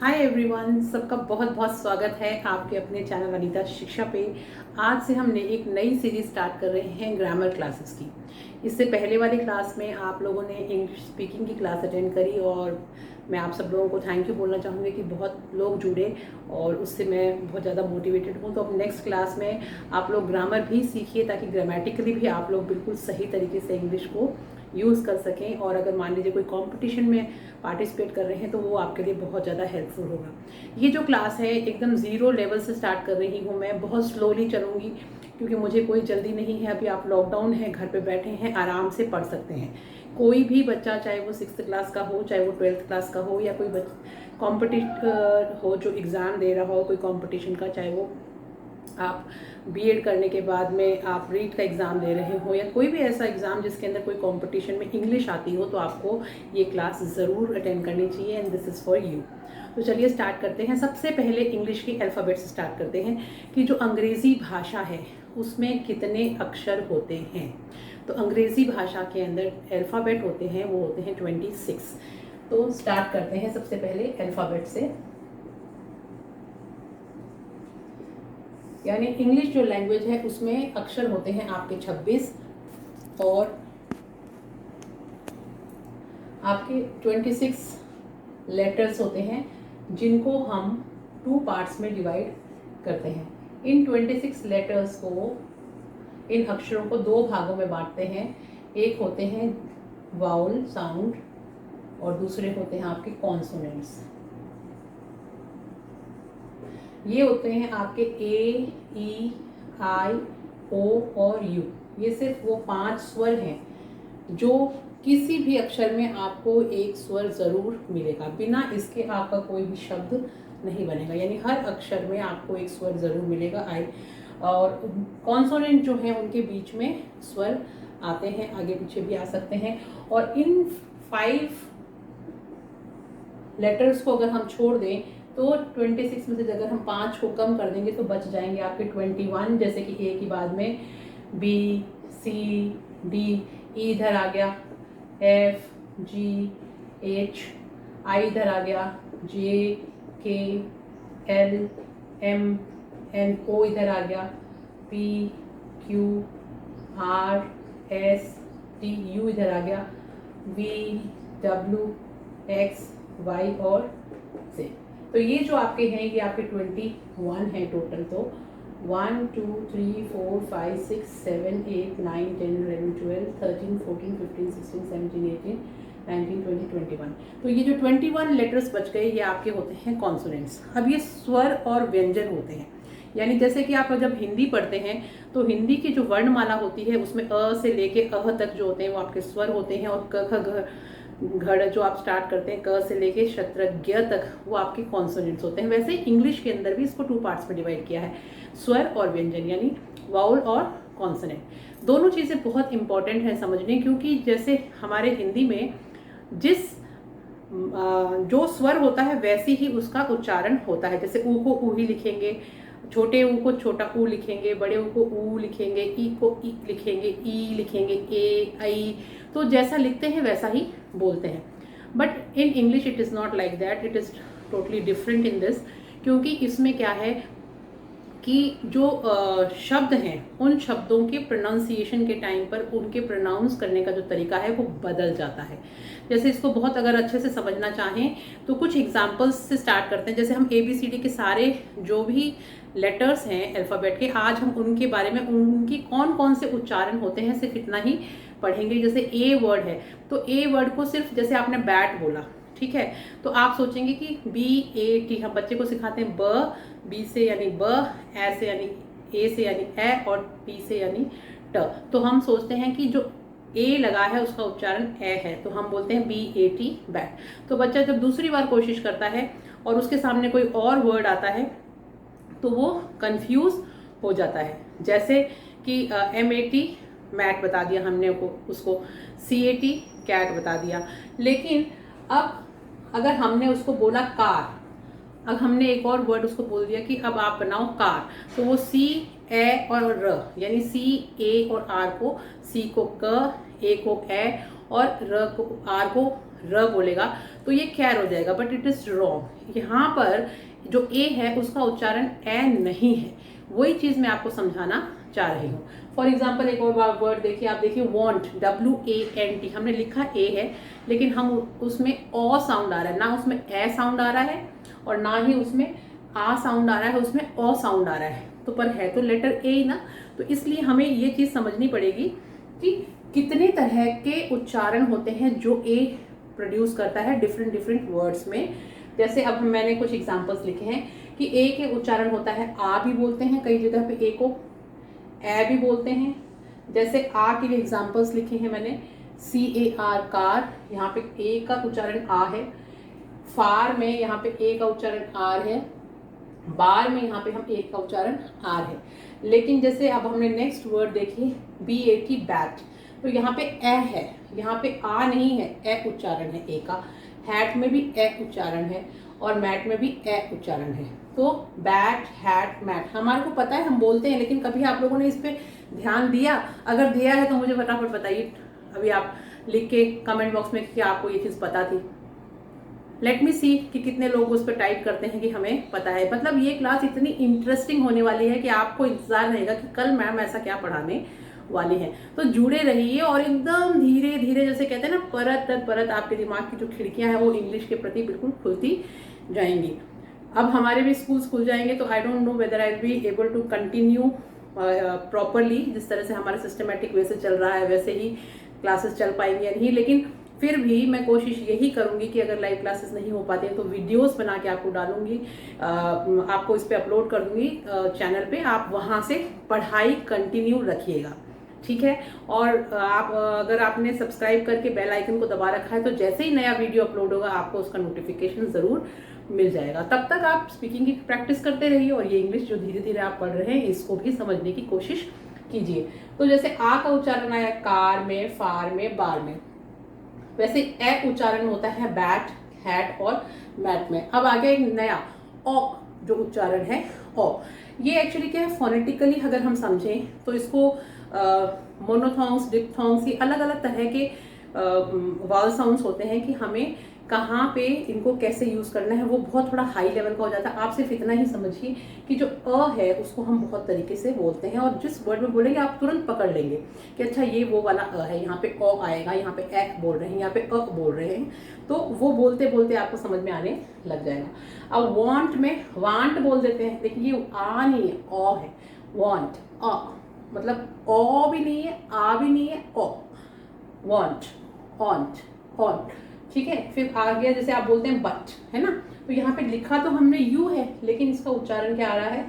Hi everyone, सबका बहुत बहुत स्वागत है आपके अपने चैनल अनीता शिक्षा पे। आज से हमने एक नई सीरीज स्टार्ट कर रहे हैं ग्रामर क्लासेस की। इससे पहले वाली क्लास में आप लोगों ने इंग्लिश स्पीकिंग की क्लास अटेंड करी और मैं आप सब लोगों को थैंक यू बोलना चाहूँगी कि बहुत लोग जुड़े और उससे मैं बहुत ज़्यादा मोटिवेटेड हूँ। तो अब नेक्स्ट क्लास में आप लोग ग्रामर भी सीखिए ताकि ग्रामेटिकली भी आप लोग बिल्कुल सही तरीके से इंग्लिश को यूज़ कर सकें। और अगर मान लीजिए कोई कंपटीशन में पार्टिसिपेट कर रहे हैं तो वो आपके लिए बहुत ज़्यादा हेल्पफुल होगा। ये जो क्लास है एकदम ज़ीरो लेवल से स्टार्ट कर रही हूँ मैं, बहुत स्लोली चलूँगी क्योंकि मुझे कोई जल्दी नहीं है। अभी आप लॉकडाउन है, घर पे बैठे हैं, आराम से पढ़ सकते हैं। कोई भी बच्चा, चाहे वो 6th क्लास का हो, चाहे वो 12th क्लास का हो, या कोई कॉम्पिटिट हो जो एग्ज़ाम दे रहा हो कोई कॉम्पिटिशन का, चाहे वो आप बीएड करने के बाद में आप रीट का एग्ज़ाम दे रहे हो या कोई भी ऐसा एग्ज़ाम जिसके अंदर कोई कंपटीशन में इंग्लिश आती हो, तो आपको ये क्लास ज़रूर अटेंड करनी चाहिए and this is for you. तो चलिए स्टार्ट करते हैं। सबसे पहले इंग्लिश के अल्फ़ाबेट से स्टार्ट करते हैं कि जो अंग्रेज़ी भाषा है उसमें कितने अक्षर होते हैं। तो अंग्रेज़ी भाषा के अंदर अल्फ़ाबेट होते हैं, वो होते हैं 26। तो स्टार्ट करते हैं सबसे पहले अल्फ़ाबेट से। यानी इंग्लिश जो लैंग्वेज है उसमें अक्षर होते हैं आपके 26 और आपके 26 लेटर्स होते हैं जिनको हम 2 पार्ट्स में डिवाइड करते हैं। इन 26 लेटर्स को, इन अक्षरों को 2 भागों में बांटते हैं। एक होते हैं वाउल साउंड और दूसरे होते हैं आपके कॉन्सोनेंट्स। ये होते हैं आपके ए, ई, आई, ओ और यू। ये सिर्फ वो 5 स्वर हैं जो किसी भी अक्षर में आपको एक स्वर ज़रूर मिलेगा, बिना इसके आपका कोई भी शब्द नहीं बनेगा। यानी हर अक्षर में आपको एक स्वर ज़रूर मिलेगा। आई और कॉन्सोनेंट जो हैं उनके बीच में स्वर आते हैं, आगे पीछे भी आ सकते हैं। और इन 5 लेटर्स को अगर हम छोड़ दें तो 26 में से अगर हम 5 को कम कर देंगे तो बच जाएंगे आपके 21। जैसे कि ए की बाद में बी, सी, डी, ई इधर आ गया, एफ, जी, एच, आई इधर आ गया, जे, के, एल, एम, एन, ओ इधर आ गया, P, Q, R, S, T, U इधर आ गया, वी, डब्ल्यू, एक्स, वाई और से। तो ये जो आपके हैं ये आपके 21 है टोटल। तो 1 2 3 4 5 6 7 8 9 10 11 12 13 14 15 16 17 18 19 20 21। तो ये जो 21 लेटर्स बच गए ये आपके होते हैं कॉन्सोनेंट्स। अब ये स्वर और व्यंजन होते हैं। यानी जैसे कि आप जब हिंदी पढ़ते हैं तो हिंदी की जो वर्णमाला होती है उसमें अ से लेके अह तक जो होते हैं वो आपके स्वर होते हैं, और क ख घ घड़ जो आप स्टार्ट करते हैं क से लेके शत्रज्ञ तक वो आपके कॉन्सोनेंट्स होते हैं। वैसे ही इंग्लिश के अंदर भी इसको 2 पार्ट्स में डिवाइड किया है, स्वर और व्यंजन, यानी वाउल और कॉन्सोनेंट। दोनों चीज़ें बहुत इंपॉर्टेंट हैं समझने, क्योंकि जैसे हमारे हिंदी में जिस जो स्वर होता है वैसे ही उसका उच्चारण होता है। जैसे ऊ को ऊ ही लिखेंगे, छोटे ऊ को छोटा ऊ लिखेंगे, बड़े ऊ को ऊ लिखेंगे, ई को ई लिखेंगे, ई लिखेंगे, ए, आई। तो जैसा लिखते हैं वैसा ही बोलते हैं। But in English it is not like that, it is totally different in this. क्योंकि इसमें क्या है कि जो शब्द हैं उन शब्दों के प्रोनाउंसिएशन के टाइम पर उनके प्रोनाउंस करने का जो तरीका है वो बदल जाता है। जैसे इसको बहुत अगर अच्छे से समझना चाहें तो कुछ एग्जांपल्स से स्टार्ट करते हैं। जैसे हम ABCD के सारे जो भी लेटर्स हैं अल्फ़ाबेट के, आज हम उनके बारे में, उनकी कौन कौन से उच्चारण होते हैं सिर्फ इतना ही पढ़ेंगे। जैसे ए वर्ड है तो ए वर्ड को सिर्फ, जैसे आपने बैट बोला, ठीक है, तो आप सोचेंगे कि BAT। हम बच्चे को सिखाते हैं ब, बी से यानी ब, ए से यानी ए से यानी ए और टी से यानी ट। तो हम सोचते हैं कि जो ए लगा है उसका उच्चारण ए है, तो हम बोलते हैं BAT बैट। तो बच्चा जब दूसरी बार कोशिश करता है और उसके सामने कोई और वर्ड आता है तो वो कंफ्यूज हो जाता है। जैसे कि MAT मैट बता दिया हमने उसको, CAT कैट बता दिया। लेकिन अब अगर हमने उसको बोला कार, अब हमने एक और वर्ड उसको बोल दिया कि अब आप बनाओ कार, तो वो C, A और र, यानी C, A और R को, C को क, A को ए और R को र बोलेगा तो ये कैर हो जाएगा, बट इट इज रॉन्ग। यहाँ पर जो ए है उसका उच्चारण ए नहीं है, वही चीज मैं आपको समझाना चाह रही हूँ। फॉर एग्जाम्पल एक और वर्ड देखिए, आप देखिए वॉन्ट, WANT, हमने लिखा ए है लेकिन हम उसमें ओ साउंड आ रहा है, ना उसमें ए साउंड आ रहा है और ना ही उसमें आ साउंड आ रहा है, उसमें ओ साउंड आ रहा है, तो पर है तो लेटर ए ही ना। तो इसलिए हमें ये चीज समझनी पड़ेगी कि कितने तरह के उच्चारण होते हैं जो ए प्रोड्यूस करता है डिफरेंट डिफरेंट वर्ड्स में। जैसे अब मैंने कुछ एग्जांपल्स लिखे हैं कि ए के उच्चारण होता है आ भी बोलते हैं, कई जगह पे ए को ए भी बोलते हैं। जैसे आ के लिए एग्जांपल्स लिखे हैं मैंने, CAR कार, यहाँ पे ए का उच्चारण आ है। फार में यहाँ पे ए का उच्चारण आर है। बार में यहाँ पे हम ए का उच्चारण आर है। लेकिन जैसे अब हमने नेक्स्ट वर्ड देखिए BAT बैट, तो यहाँ पे ए है, यहाँ पे आ नहीं है, ए उच्चारण है ए का। हैट में भी ए उच्चारण है और मैट में भी ए उच्चारण है। तो बैट, हैट, मैट हमारे को पता है, हम बोलते हैं, लेकिन कभी आप लोगों ने इस पे ध्यान दिया? अगर दिया है तो मुझे फटाफट बताइए अभी आप लिख के कमेंट बॉक्स में कि आपको ये चीज़ पता थी। लेट मी सी कि कितने लोग उस पर टाइप करते हैं कि हमें पता है। मतलब ये क्लास इतनी इंटरेस्टिंग होने वाली है कि आपको इंतजार रहेगा कि कल मैम ऐसा क्या पढ़ाने वाली है। तो जुड़े रहिए और एकदम धीरे धीरे, जैसे कहते हैं ना, परत दर परत आपके दिमाग की जो खिड़कियां हैं वो इंग्लिश के प्रति बिल्कुल खुलती जाएंगी। अब हमारे भी स्कूल्स खुल जाएंगे तो I don't know whether I will be able to continue properly. जिस तरह से हमारा सिस्टमेटिक वे से चल रहा है वैसे ही क्लासेस चल पाएंगी या नहीं, लेकिन फिर भी मैं कोशिश यही करूंगी कि अगर लाइव क्लासेस नहीं हो पाते हैं तो वीडियोस बना के आपको डालूंगी, आपको इस पे अपलोड कर दूंगी चैनल पे। आप वहां से पढ़ाई कंटिन्यू रखिएगा, ठीक है। और आप अगर आपने सब्सक्राइब करके बेल आइकन को दबा रखा है तो जैसे ही नया वीडियो अपलोड होगा आपको उसका नोटिफिकेशन जरूर मिल जाएगा। तब तक आप स्पीकिंग की प्रैक्टिस करते रहिए और ये इंग्लिश जो धीरे धीरे आप पढ़ रहे हैं इसको भी समझने की कोशिश कीजिए। तो जैसे आ का उच्चारण आया कार में, फार में, बार में, वैसे ए उच्चारण होता है बैट, हैट और मैट में। अब आ गया एक नया ओ जो उच्चारण है ओ। ये एक्चुअली क्या है, फोनेटिकली अगर हम समझें तो इसको मोनोथॉन्ग्स, डिप्थॉन्ग्स, ये अलग अलग तरह के वावल साउंड्स होते हैं कि हमें कहाँ पे इनको कैसे यूज करना है वो बहुत थोड़ा हाई लेवल का हो जाता है। आप सिर्फ इतना ही समझिए कि जो अ है उसको हम बहुत तरीके से बोलते हैं और जिस वर्ड में बोलेंगे आप तुरंत पकड़ लेंगे कि अच्छा ये वो वाला अ है, यहाँ पे ओ आएगा, यहाँ पे ए बोल रहे हैं, यहाँ पे अ बोल रहे हैं, तो वो बोलते बोलते आपको समझ में आने लग जाएगा। अब वांट में वांट बोल देते हैं, देखिए ये आ नहीं है, ओ है। वांट अ, मतलब ओ भी नहीं है, आ भी नहीं है, ओ। वांट, ऑन्ट, ऑन्ट, ठीक है। फिर आ गया जैसे आप बोलते हैं बट, है ना, तो यहाँ पे लिखा तो हमने यू है लेकिन इसका उच्चारण क्या आ रहा है,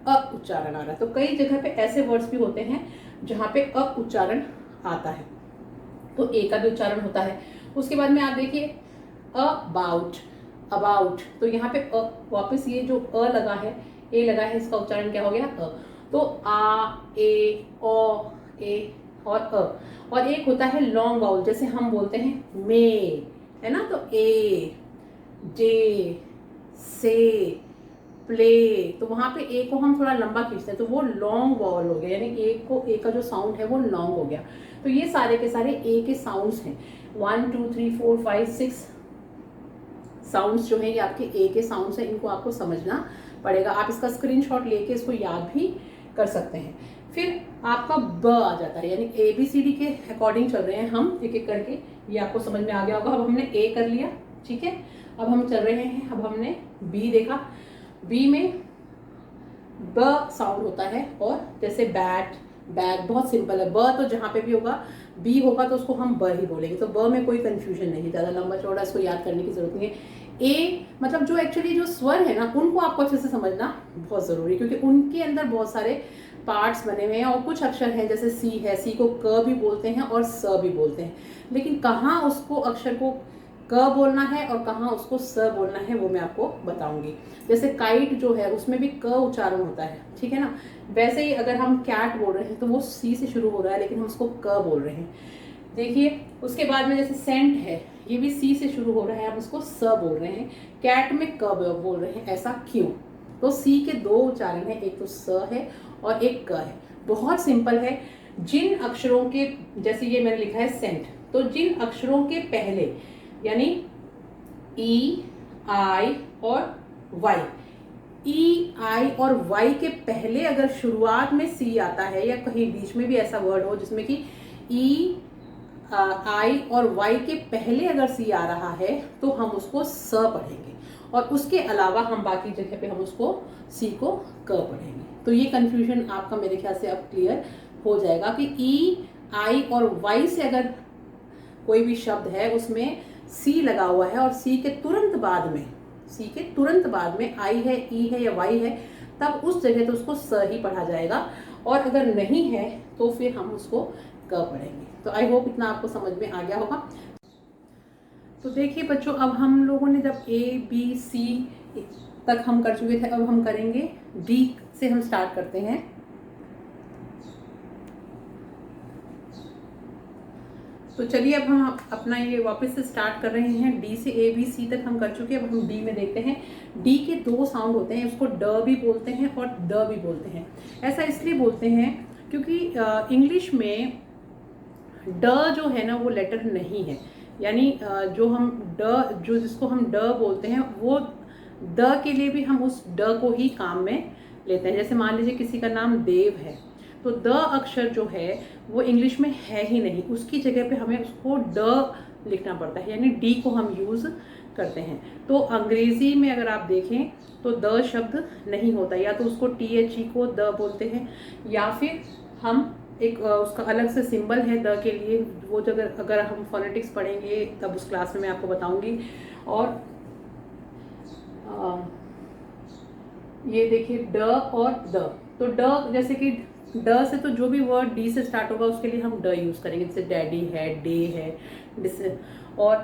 अ उच्चारण आ रहा है। तो कई जगह पे ऐसे वर्ड्स भी होते हैं जहाँ पे अ उच्चारण आता है, तो ए का भी उच्चारण होता है। उसके बाद में आप देखिए अबाउट, अबाउट, तो यहाँ पे अ, वापस ये जो अ लगा है, ए लगा है, इसका उच्चारण क्या हो गया, अ। तो आ, ए, ओ, ए और अ। और एक होता है लॉन्ग वाउल, जैसे हम बोलते हैं मे, है ना, तो ए, जे, से, प्ले, तो वहां पे ए को हम थोड़ा लंबा खींचते हैं तो वो लॉन्ग वाउल हो गया, यानी ए को, ए का जो साउंड है वो लॉन्ग हो गया। तो ये सारे के सारे ए के साउंड्स हैं। 1 2 3 4 5 6 साउंड्स जो है ये आपके ए के साउंड्स हैं, इनको आपको समझना पड़ेगा। आप इसका स्क्रीनशॉट लेके इसको याद भी कर सकते हैं। फिर आपका ब आ जाता है, यानी ABCD के अकॉर्डिंग चल रहे हैं हम एक एक करके, ये आपको समझ में आ गया होगा। अब हमने ए कर लिया, ठीक है। अब हम चल रहे हैं, अब हमने बी देखा। बी में ब साउंड होता है, और जैसे बैट, बैग, बहुत सिंपल है। ब तो जहाँ पे भी होगा, बी होगा तो उसको हम ब ही बोलेंगे, तो ब में कोई कंफ्यूजन नहीं, ज़्यादा लंबा चौड़ा इसको याद करने की जरूरत नहीं है। ए मतलब जो एक्चुअली जो स्वर है ना उनको आपको अच्छे से समझना बहुत ज़रूरी है, क्योंकि उनके अंदर बहुत सारे पार्ट्स बने हुए हैं और कुछ अक्षर हैं, जैसे सी है, सी को क भी बोलते हैं और स भी बोलते हैं, लेकिन कहाँ उसको अक्षर को क बोलना है और कहाँ उसको स बोलना है वो मैं आपको बताऊंगी। जैसे काइट जो है उसमें भी क उच्चारण होता है, ठीक है ना। वैसे ही अगर हम कैट बोल रहे हैं तो वो सी से शुरू हो रहा है लेकिन हम उसको क बोल रहे हैं, देखिए। उसके बाद में जैसे सेंट है, ये भी सी से शुरू हो रहा है, हम उसको स बोल रहे हैं। कैट में क बोल रहे हैं, ऐसा क्यों? तो सी के दो उच्चारण है, एक तो स है और एक क है। बहुत सिंपल है। जिन अक्षरों के, जैसे ये मैंने लिखा है सेंट, तो जिन अक्षरों के पहले यानी ई, आई और वाई। ई, आई और वाई के पहले अगर शुरुआत में सी आता है या कहीं बीच में भी ऐसा वर्ड हो जिसमें कि ई, आई और वाई के पहले अगर सी आ रहा है तो हम उसको स पढ़ेंगे, और उसके अलावा हम बाकी जगह पे हम उसको सी को क पढ़ेंगे। तो ये कंफ्यूजन आपका मेरे ख्याल से अब क्लियर हो जाएगा कि ई, आई और वाई से अगर कोई भी शब्द है उसमें सी लगा हुआ है और सी के तुरंत बाद में आई है, ई है या वाई है, तब उस जगह तो उसको स ही पढ़ा जाएगा, और अगर नहीं है तो फिर हम उसको क पढ़ेंगे। तो आई होप इतना आपको समझ में आ गया होगा। तो देखिए बच्चों, अब हम लोगों ने जब ए बी सी तक हम कर चुके थे, अब हम करेंगे डी से। हम स्टार्ट करते हैं। तो चलिए अब हम अपना ये वापस से स्टार्ट कर रहे हैं। डी से ए बी सी तक हम कर चुके हैं, अब हम डी में देखते हैं। डी के 2 साउंड होते हैं, उसको ड भी बोलते हैं और द भी बोलते हैं। ऐसा इसलिए बोलते हैं क्योंकि इंग्लिश में ड जो है ना वो लेटर नहीं है, यानी जिसको हम ड बोलते हैं वो द के लिए भी हम उस ड को ही काम में लेते हैं। जैसे मान लीजिए किसी का नाम देव है, तो द अक्षर जो है वो इंग्लिश में है ही नहीं, उसकी जगह पे हमें उसको ड लिखना पड़ता है, यानी डी को हम यूज़ करते हैं। तो अंग्रेजी में अगर आप देखें तो द शब्द नहीं होता, या तो उसको THE को द बोलते हैं, या फिर हम एक उसका अलग से सिंबल है द के लिए, वो जगह अगर हम फोनेटिक्स पढ़ेंगे तब उस क्लास में मैं आपको बताऊंगी। और ये देखिए ड और द, तो ड जैसे कि ड से तो जो भी वर्ड डी से स्टार्ट होगा उसके लिए हम ड यूज़ करेंगे, जैसे डैडी है, डे है, और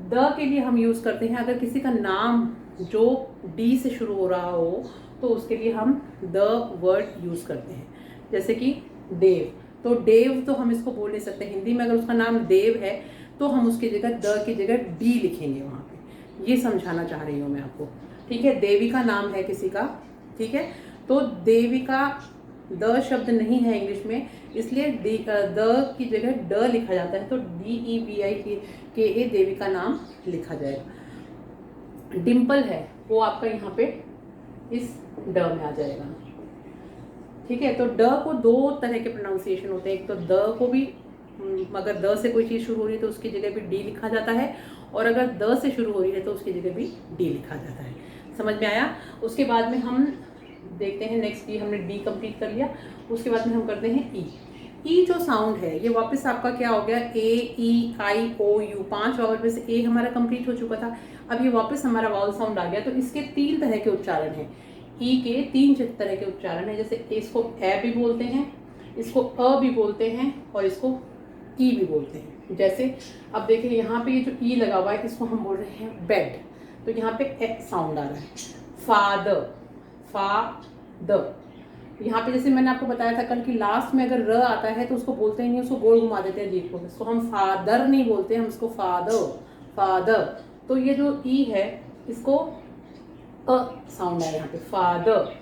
द के लिए हम यूज़ करते हैं अगर किसी का नाम जो डी से शुरू हो रहा हो तो उसके लिए हम द वर्ड यूज़ करते हैं। जैसे कि देव, तो देव तो हम इसको बोल नहीं सकते हिंदी में, अगर उसका नाम देव है तो हम उसकी जगह द की जगह डी लिखेंगे वहाँ पे। ये समझाना चाह रही हूँ मैं आपको, ठीक है। देविका नाम है किसी का, ठीक है, तो देविका द शब्द नहीं है इंग्लिश में, इसलिए द की जगह ड लिखा जाता है, तो DEVIKA देविका नाम लिखा जाएगा। डिम्पल है वो आपका यहाँ पे इस ड में आ जाएगा, ठीक है। तो ड को 2 तरह के प्रोनाउंसिएशन होते हैं, एक तो द को भी अगर द से कोई चीज़ शुरू हो रही है तो उसकी जगह भी डी लिखा जाता है, और अगर द से शुरू हो रही है तो उसकी जगह भी डी लिखा जाता है। समझ में आया? उसके बाद में हम देखते हैं नेक्स्ट डी, हमने डी कंप्लीट कर लिया, उसके बाद में हम करते हैं ई। ई जो साउंड है ये वापस आपका क्या हो गया, ए, ई, आई, ओ, यू, 5 वावल में से ए हमारा कंप्लीट हो चुका था, अब ये वापस हमारा वावल साउंड आ गया। तो इसके 3 तरह के उच्चारण हैं, ई के 3 तरह के उच्चारण है। जैसे इसको ए भी बोलते हैं, इसको अ भी बोलते हैं, और इसको ई भी बोलते हैं। जैसे अब देखिए यहाँ पे ये जो ई लगा हुआ है इसको हम बोल रहे हैं बेड, तो यहाँ पे ए साउंड आ रहा है। फादर, यहाँ पे जैसे मैंने आपको बताया था कल की लास्ट में अगर र आता है तो उसको बोलते ही नहीं, उसको गोल घुमा देते हैं जीभ को, इसको हम फादर नहीं बोलते, हम इसको फादर। तो ये जो ई है इसको अ साउंड आया यहाँ पे, फादर।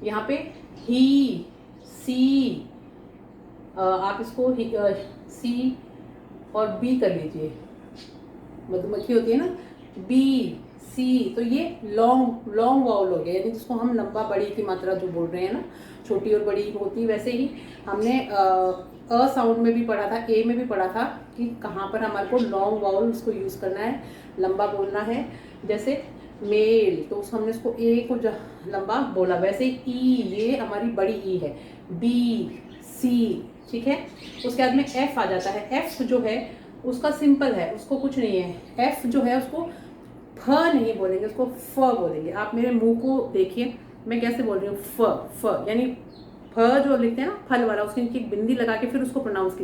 यहाँ पे ही, सी, आप इसको सी और बी कर लीजिए, मधुमक्खी होती है ना, बी, सी, तो ये लॉन्ग वाउल हो गया, यानी जिसको हम लंबा बड़ी की मात्रा जो बोल रहे हैं ना, छोटी और बड़ी होती है, वैसे ही हमने अ साउंड में भी पढ़ा था, ए में भी पढ़ा था कि कहाँ पर हमारे को लॉन्ग वाउल उसको यूज़ करना है, लंबा बोलना है। जैसे मेल, तो उस हमने इसको ए को लंबा बोला, वैसे ही ई, ये हमारी बड़ी ई है, बी, सी, ठीक है। उसके बाद में एफ आ जाता है, एफ जो है उसका सिंपल है, उसको कुछ नहीं है, एफ जो है उसको फ नहीं बोलेंगे, उसको फ बोलेंगे। आप मेरे मुंह को देखिए मैं कैसे बोल रही हूँ, फ, यानी फ जो लिखते हैं ना फल वाला, उसके नीचे एक बिंदी लगा के फिर उसको प्रोनाउंस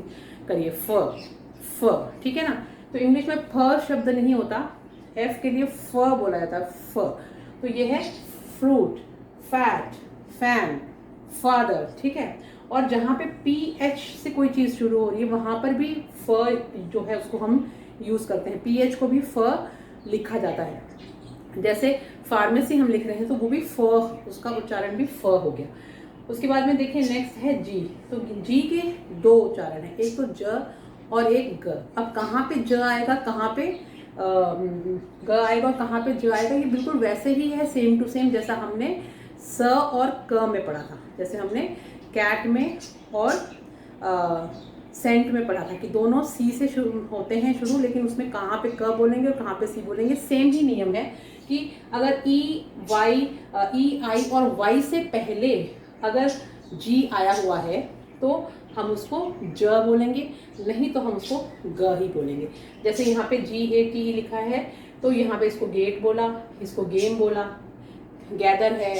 करिए, फ, ठीक है ना। तो इंग्लिश में फ शब्द नहीं होता, एफ के लिए फ बोला जाता है, फ। तो ये है फ्रूट, फैट, फैन, फादर, ठीक है। और जहाँ पे PH से कोई चीज़ शुरू हो रही है वहाँ पर भी फ जो है उसको हम यूज़ करते हैं, PH को भी फ लिखा जाता है। जैसे फार्मेसी हम लिख रहे हैं तो वो भी फ, उसका उच्चारण भी फ हो गया। उसके बाद में देखिए नेक्स्ट है जी, तो जी के 2 उच्चारण हैं, एक तो ज और एक ग। अब कहाँ पे ज आएगा, कहाँ पे ग आएगा और कहाँ पे ज आएगा, ये बिल्कुल वैसे ही है, सेम टू सेम जैसा हमने स और क में पढ़ा था। जैसे हमने कैट में और सेंट में पढ़ा था कि दोनों सी से शुरू होते हैं शुरू, लेकिन उसमें कहाँ पे क बोलेंगे और कहाँ पे सी बोलेंगे। सेम ही नियम है कि अगर ई आई और वाई से पहले अगर जी आया हुआ है तो हम उसको ज बोलेंगे, नहीं तो हम उसको ग ही बोलेंगे। जैसे यहाँ पे GAT लिखा है तो यहाँ पे इसको गेट बोला, इसको गेम बोला, गैदर है,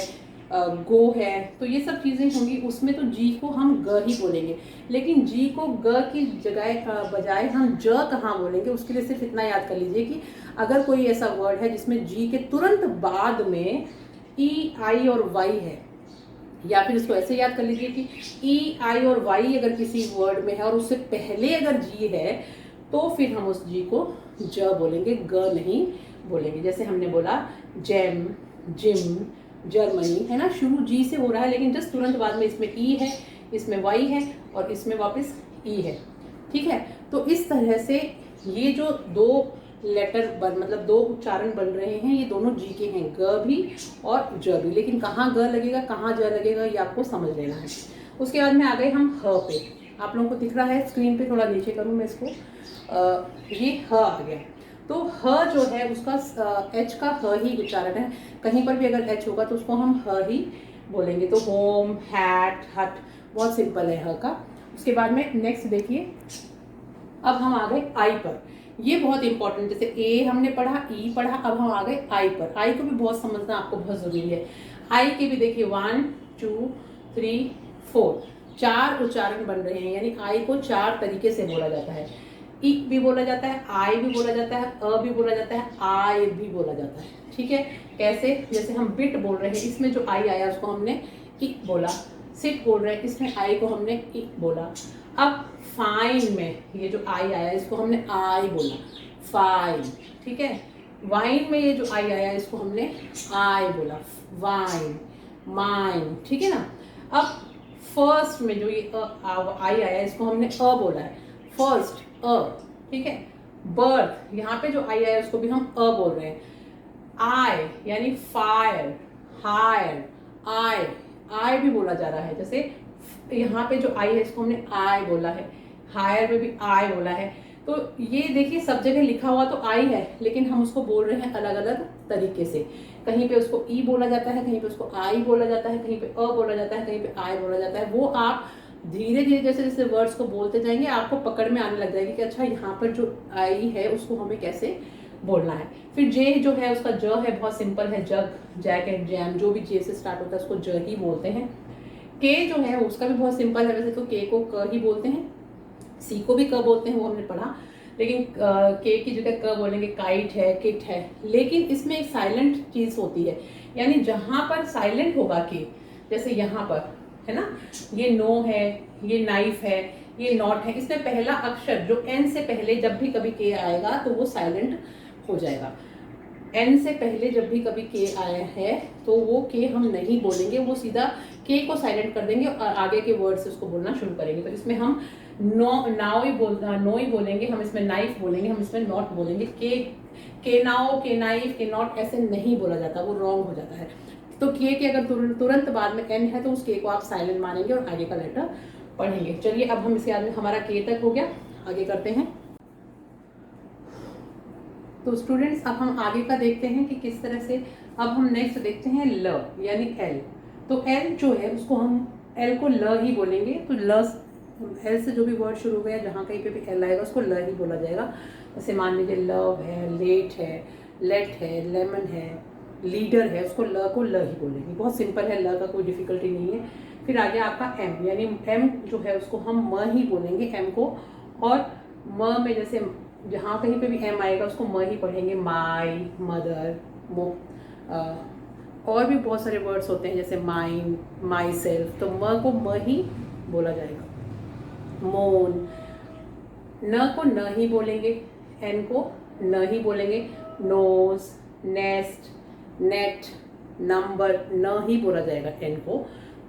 गो है, तो ये सब चीज़ें होंगी। उसमें तो जी को हम ग ही बोलेंगे, लेकिन जी को ग की जगह बजाय हम ज कहाँ बोलेंगे। उसके लिए सिर्फ इतना याद कर लीजिए कि अगर कोई ऐसा वर्ड है जिसमें जी के तुरंत बाद में ई आई और वाई है, या फिर इसको ऐसे याद कर लीजिए कि ई आई और वाई अगर किसी वर्ड में है और उससे पहले अगर जी है तो फिर हम उस जी को ज बोलेंगे, ग नहीं बोलेंगे। जैसे हमने बोला जेम, जिम, जर्मनी, है ना, शुरू जी से हो रहा है लेकिन जस्ट तुरंत बाद में इसमें ई है, इसमें वाई है और इसमें वापस ई है। ठीक है, तो इस तरह से ये जो दो लेटर मतलब दो उच्चारण बन रहे हैं, ये दोनों जी के हैं, ग भी और ज भी। लेकिन कहाँ ग लगेगा कहाँ ज लगेगा ये आपको समझ लेना है। उसके बाद में आ गए हम ह पे। आप लोगों को दिख रहा है स्क्रीन पे, थोड़ा नीचे करूँ मैं इसको, ये ह आ गया। तो ह जो है उसका एच का ह ही उच्चारण है, कहीं पर भी अगर एच होगा तो उसको हम ह ही बोलेंगे। तो होम, हैट, हट, बहुत सिंपल है ह का। उसके बाद में नेक्स्ट देखिए, अब हम आ गए आई पर। ये बहुत इंपॉर्टेंट, जैसे ए हमने पढ़ा, ई पढ़ा, अब हम आ गए आई पर। आई को भी बहुत समझना आपको बहुत जरूरी है। आई के भी देखिए 1 2 3 4 4 उच्चारण बन रहे हैं, यानी आई को 4 तरीके से बोला जाता है। इक भी बोला जाता है, आई भी बोला जाता है, अ भी बोला जाता है, आई भी बोला जाता है। ठीक है, कैसे? जैसे हम बिट बोल रहे हैं, इसमें जो आई आया उसको हमने इक बोला। सिट बोल रहे हैं, इसमें आई को हमने इक बोला। अब फाइन में ये जो आई आया इसको हमने आई बोला, फाइन। ठीक है, वाइन में ये जो आई आया इसको हमने आई बोला, वाइन, माइन। ठीक है ना। अब फर्स्ट में जो ये आई आया इसको हमने अ बोला है, फर्स्ट, अ। ठीक है, बर्थ, यहाँ पे जो आई आया उसको भी हम अ बोल रहे हैं। आई यानी फायर, हायर, आई, आई भी बोला जा रहा है। जैसे यहाँ पे जो आई है इसको हमने आई बोला है, हायर में भी आई बोला है। तो ये देखिए सब जगह लिखा हुआ तो आई है, लेकिन हम उसको बोल रहे हैं अलग अलग तरीके से। कहीं पे उसको ई बोला जाता है, कहीं पे उसको आई बोला जाता है, कहीं पे अ बोला जाता है, कहीं पे आई बोला जाता है। वो आप धीरे धीरे जैसे जैसे वर्ड्स को बोलते जाएंगे आपको पकड़ में आने लग जाएगी कि अच्छा यहाँ पर जो आई है उसको हमें कैसे बोलना है। फिर जे जो है उसका ज है, बहुत सिंपल है, जग, जैकेट, जैम, जो भी जे से स्टार्ट होता है उसको ज ही बोलते हैं। के जो है उसका भी बहुत सिंपल है, वैसे तो के को क ही बोलते हैं, सी को भी क बोलते हैं, वो हमने पढ़ा, लेकिन के की जगह क बोलेंगे। काइट है, किट है, लेकिन इसमें एक साइलेंट चीज होती है, यानी जहां पर साइलेंट होगा के, जैसे यहाँ पर है ना, ये नो है, ये नाइफ है, ये नॉट है, इसमें पहला अक्षर जो एन से पहले जब भी कभी के आएगा तो वो साइलेंट हो जाएगा। एन से पहले जब भी कभी के आया है तो वो के हम नहीं बोलेंगे, वो सीधा के को साइलेंट कर देंगे और आगे के वर्ड से उसको बोलना शुरू करेंगे। तो इसमें हम नो नो ही बोलेंगे, हम इसमें नाइफ बोलेंगे, हम इसमें नॉट बोलेंगे। के नाउ, के नाइफ, के नॉट ऐसे नहीं बोला जाता, वो रॉन्ग हो जाता है। तो के अगर तुरंत बाद में एन है तो उस के को आप साइलेंट मानेंगे और आगे का लेटर पढ़ेंगे। चलिए अब हम इसे आदमी, हमारा के तक हो गया, आगे करते हैं। तो स्टूडेंट्स अब हम आगे का देखते हैं कि किस तरह से। अब हम नेक्स्ट देखते हैं ल यानी एल। तो एल जो है उसको हम एल को ल ही बोलेंगे। तो ल, एल से जो भी वर्ड शुरू हुआ है जहाँ कहीं पे भी एल आएगा उसको ल ही बोला जाएगा। जैसे मान लीजिए लव है, लेट है, लेट है, लेमन है, लीडर है, उसको ल को ल ही बोलेंगे। बहुत सिंपल है, ल का कोई डिफिकल्टी नहीं है। फिर आ गया आपका एम, यानी एम जो है उसको हम म ही बोलेंगे, एम को। और म में जैसे जहाँ कहीं पे भी एम आएगा उसको म ही पढ़ेंगे, माई, मदर, और भी बहुत सारे वर्ड्स होते हैं जैसे माइन, माई सेल्फ, तो म को म ही बोला जाएगा। मोन, न को न ही बोलेंगे, एन को न ही बोलेंगे। नोज, नेस्ट, नेट, नंबर, न ही बोला जाएगा एन को।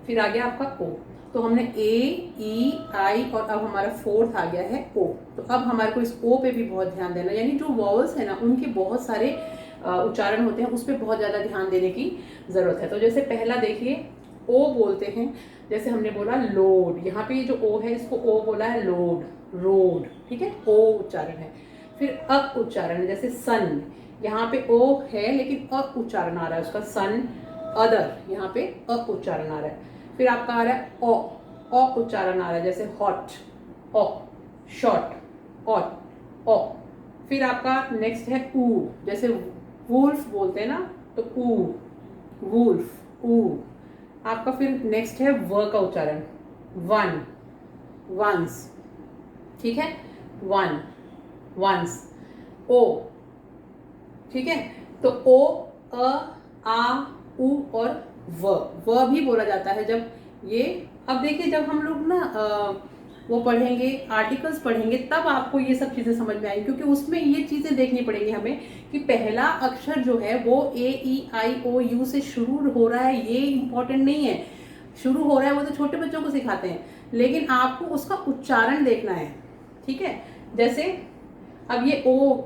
फिर आ गया आपका ओ। तो हमने ए, ई, आई और अब हमारा फोर्थ आ गया है ओ। तो अब हमारे को इस ओ पे भी बहुत ध्यान देना, यानी जो वॉवल्स है ना उनके बहुत सारे उच्चारण होते हैं, उस पर बहुत ज़्यादा ध्यान देने की ज़रूरत है। तो जैसे पहला देखिए ओ बोलते हैं, जैसे हमने बोला लोड, यहाँ पे ये जो ओ है इसको ओ बोला है लोड, रोड, ठीक है, ओ उच्चारण है। फिर अ उच्चारण है, जैसे सन, यहाँ पे ओ है लेकिन अ उच्चारण आ रहा है उसका, सन, अदर, यहाँ पे अ उच्चारण आ रहा है। फिर आपका आ रहा है ओ उच्चारण आ रहा है, जैसे हॉट, ओ, शॉर्ट, ऑट, ओ। फिर आपका नेक्स्ट है ऊ, जैसे वुल्फ बोलते हैं ना, तो ऊ, वुल्फ, ऊ। आपका फिर नेक्स्ट है व का उच्चारण, वन, वंस, ठीक है, वन, वंस, ओ, ठीक है। तो ओ, अ, आ, उ और व भी बोला जाता है जब ये, अब देखिए जब हम लोग ना वो पढ़ेंगे, आर्टिकल्स पढ़ेंगे, तब आपको ये सब चीज़ें समझ में आएंगी, क्योंकि उसमें ये चीज़ें देखनी पड़ेंगी हमें कि पहला अक्षर जो है वो ए, ई, आई, ओ, यू से शुरू हो रहा है, ये इम्पोर्टेंट नहीं है। शुरू हो रहा है वो तो छोटे बच्चों को सिखाते हैं, लेकिन आपको उसका उच्चारण देखना है, ठीक है। जैसे अब ये ओ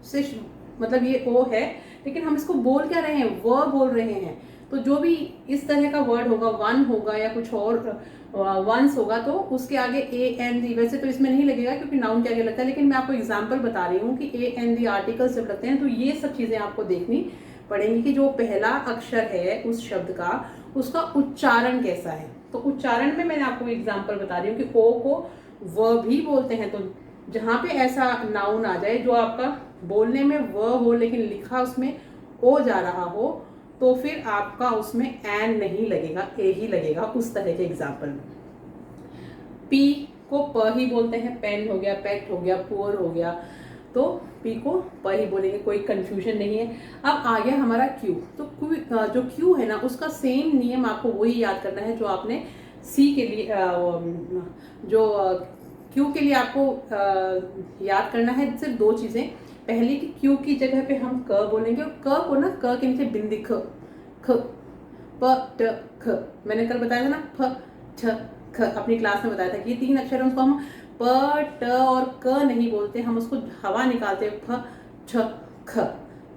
से मतलब ये ओ है, लेकिन हम इसको बोल क्या रहे हैं, व बोल रहे हैं। तो जो भी इस तरह का वर्ड होगा, वन होगा या कुछ और वंस होगा, तो उसके आगे ए एन दी, वैसे तो इसमें नहीं लगेगा क्योंकि नाउन के आगे लगता है, लेकिन मैं आपको एग्जांपल बता रही हूँ कि ए एन दी आर्टिकल जब लगते हैं तो ये सब चीज़ें आपको देखनी पड़ेंगी कि जो पहला अक्षर है उस शब्द का, उसका उच्चारण कैसा है। तो उच्चारण में मैंने आपको एग्जाम्पल बता रही हूँ कि ओ को व भी बोलते हैं, तो जहाँ पे ऐसा नाउन आ जाए जो आपका बोलने में व हो लेकिन लिखा उसमें ओ जा रहा हो, तो फिर आपका उसमें एन नहीं लगेगा, ए ही लगेगा, उस तरह के एग्जाम्पल में। पी को प ही बोलते हैं, पेन हो गया, पेट हो गया, पुअर हो गया, तो पी को प ही बोलेंगे, कोई कंफ्यूजन नहीं है। अब आ गया हमारा क्यू। तो जो क्यू है ना उसका सेम नियम आपको वही याद करना है जो आपने सी के लिए जो क्यू के लिए आपको याद करना है। सिर्फ दो चीजें, पहली कि क्यू की जगह पे हम क बोलेंगे, और क को ना क के नीचे बिंदी ख, ख, प, ट, ख। मैंने कल बताया था ना फ, छ, ख, अपनी क्लास में बताया था कि ये तीन अक्षर हैं, उसको हम प, ट और क नहीं बोलते, हम उसको हवा निकालते हैं, फ, छ, ख,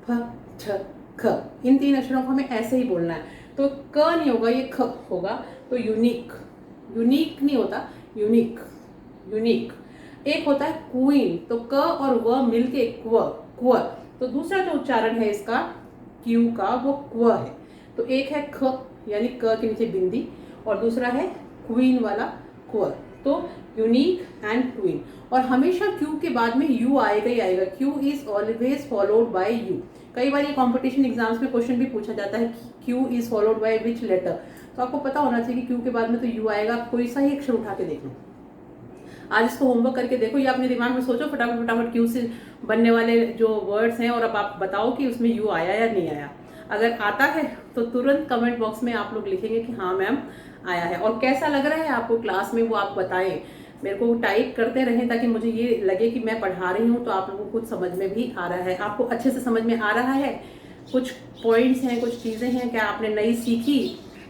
फ, छ, ख। इन तीन अक्षरों को हमें ऐसे ही बोलना है। तो क नहीं होगा, ये ख होगा। तो यूनिक, यूनिक नहीं होता, यूनिक, यूनिक। एक होता है क्वीन, तो क और व मिलके क्व, क्व। तो दूसरा जो उच्चारण है इसका क्यू का वो क्व है। तो एक है ख यानी क के नीचे बिंदी, और दूसरा है क्वीन वाला क्व। तो यूनिक एंड क्वीन। और हमेशा क्यू के बाद में यू आएगा ही आएगा, Q is always followed by you. कई बार ये कॉम्पिटिशन एग्जाम्स में क्वेश्चन भी पूछा जाता है Q is followed by which letter, तो आपको पता होना चाहिए कि क्यू के बाद में तो यू आएगा। आप कोई सा ही अक्षर उठा के देख लो, आज इसको होमवर्क करके देखो, या अपने दिमाग में सोचो फटाफट फटाफट क्यू से बनने वाले जो वर्ड्स हैं, और अब आप बताओ कि उसमें यू आया या नहीं आया। अगर आता है तो तुरंत कमेंट बॉक्स में आप लोग लिखेंगे कि हाँ मैम आया है, और कैसा लग रहा है आपको क्लास में वो आप बताएं। मेरे को टाइप करते रहें ताकि मुझे ये लगे कि मैं पढ़ा रही हूँ तो आप लोगों को कुछ समझ में भी आ रहा है, आपको अच्छे से समझ में आ रहा है। कुछ पॉइंट्स हैं, कुछ चीज़ें हैं, क्या आपने नई सीखी,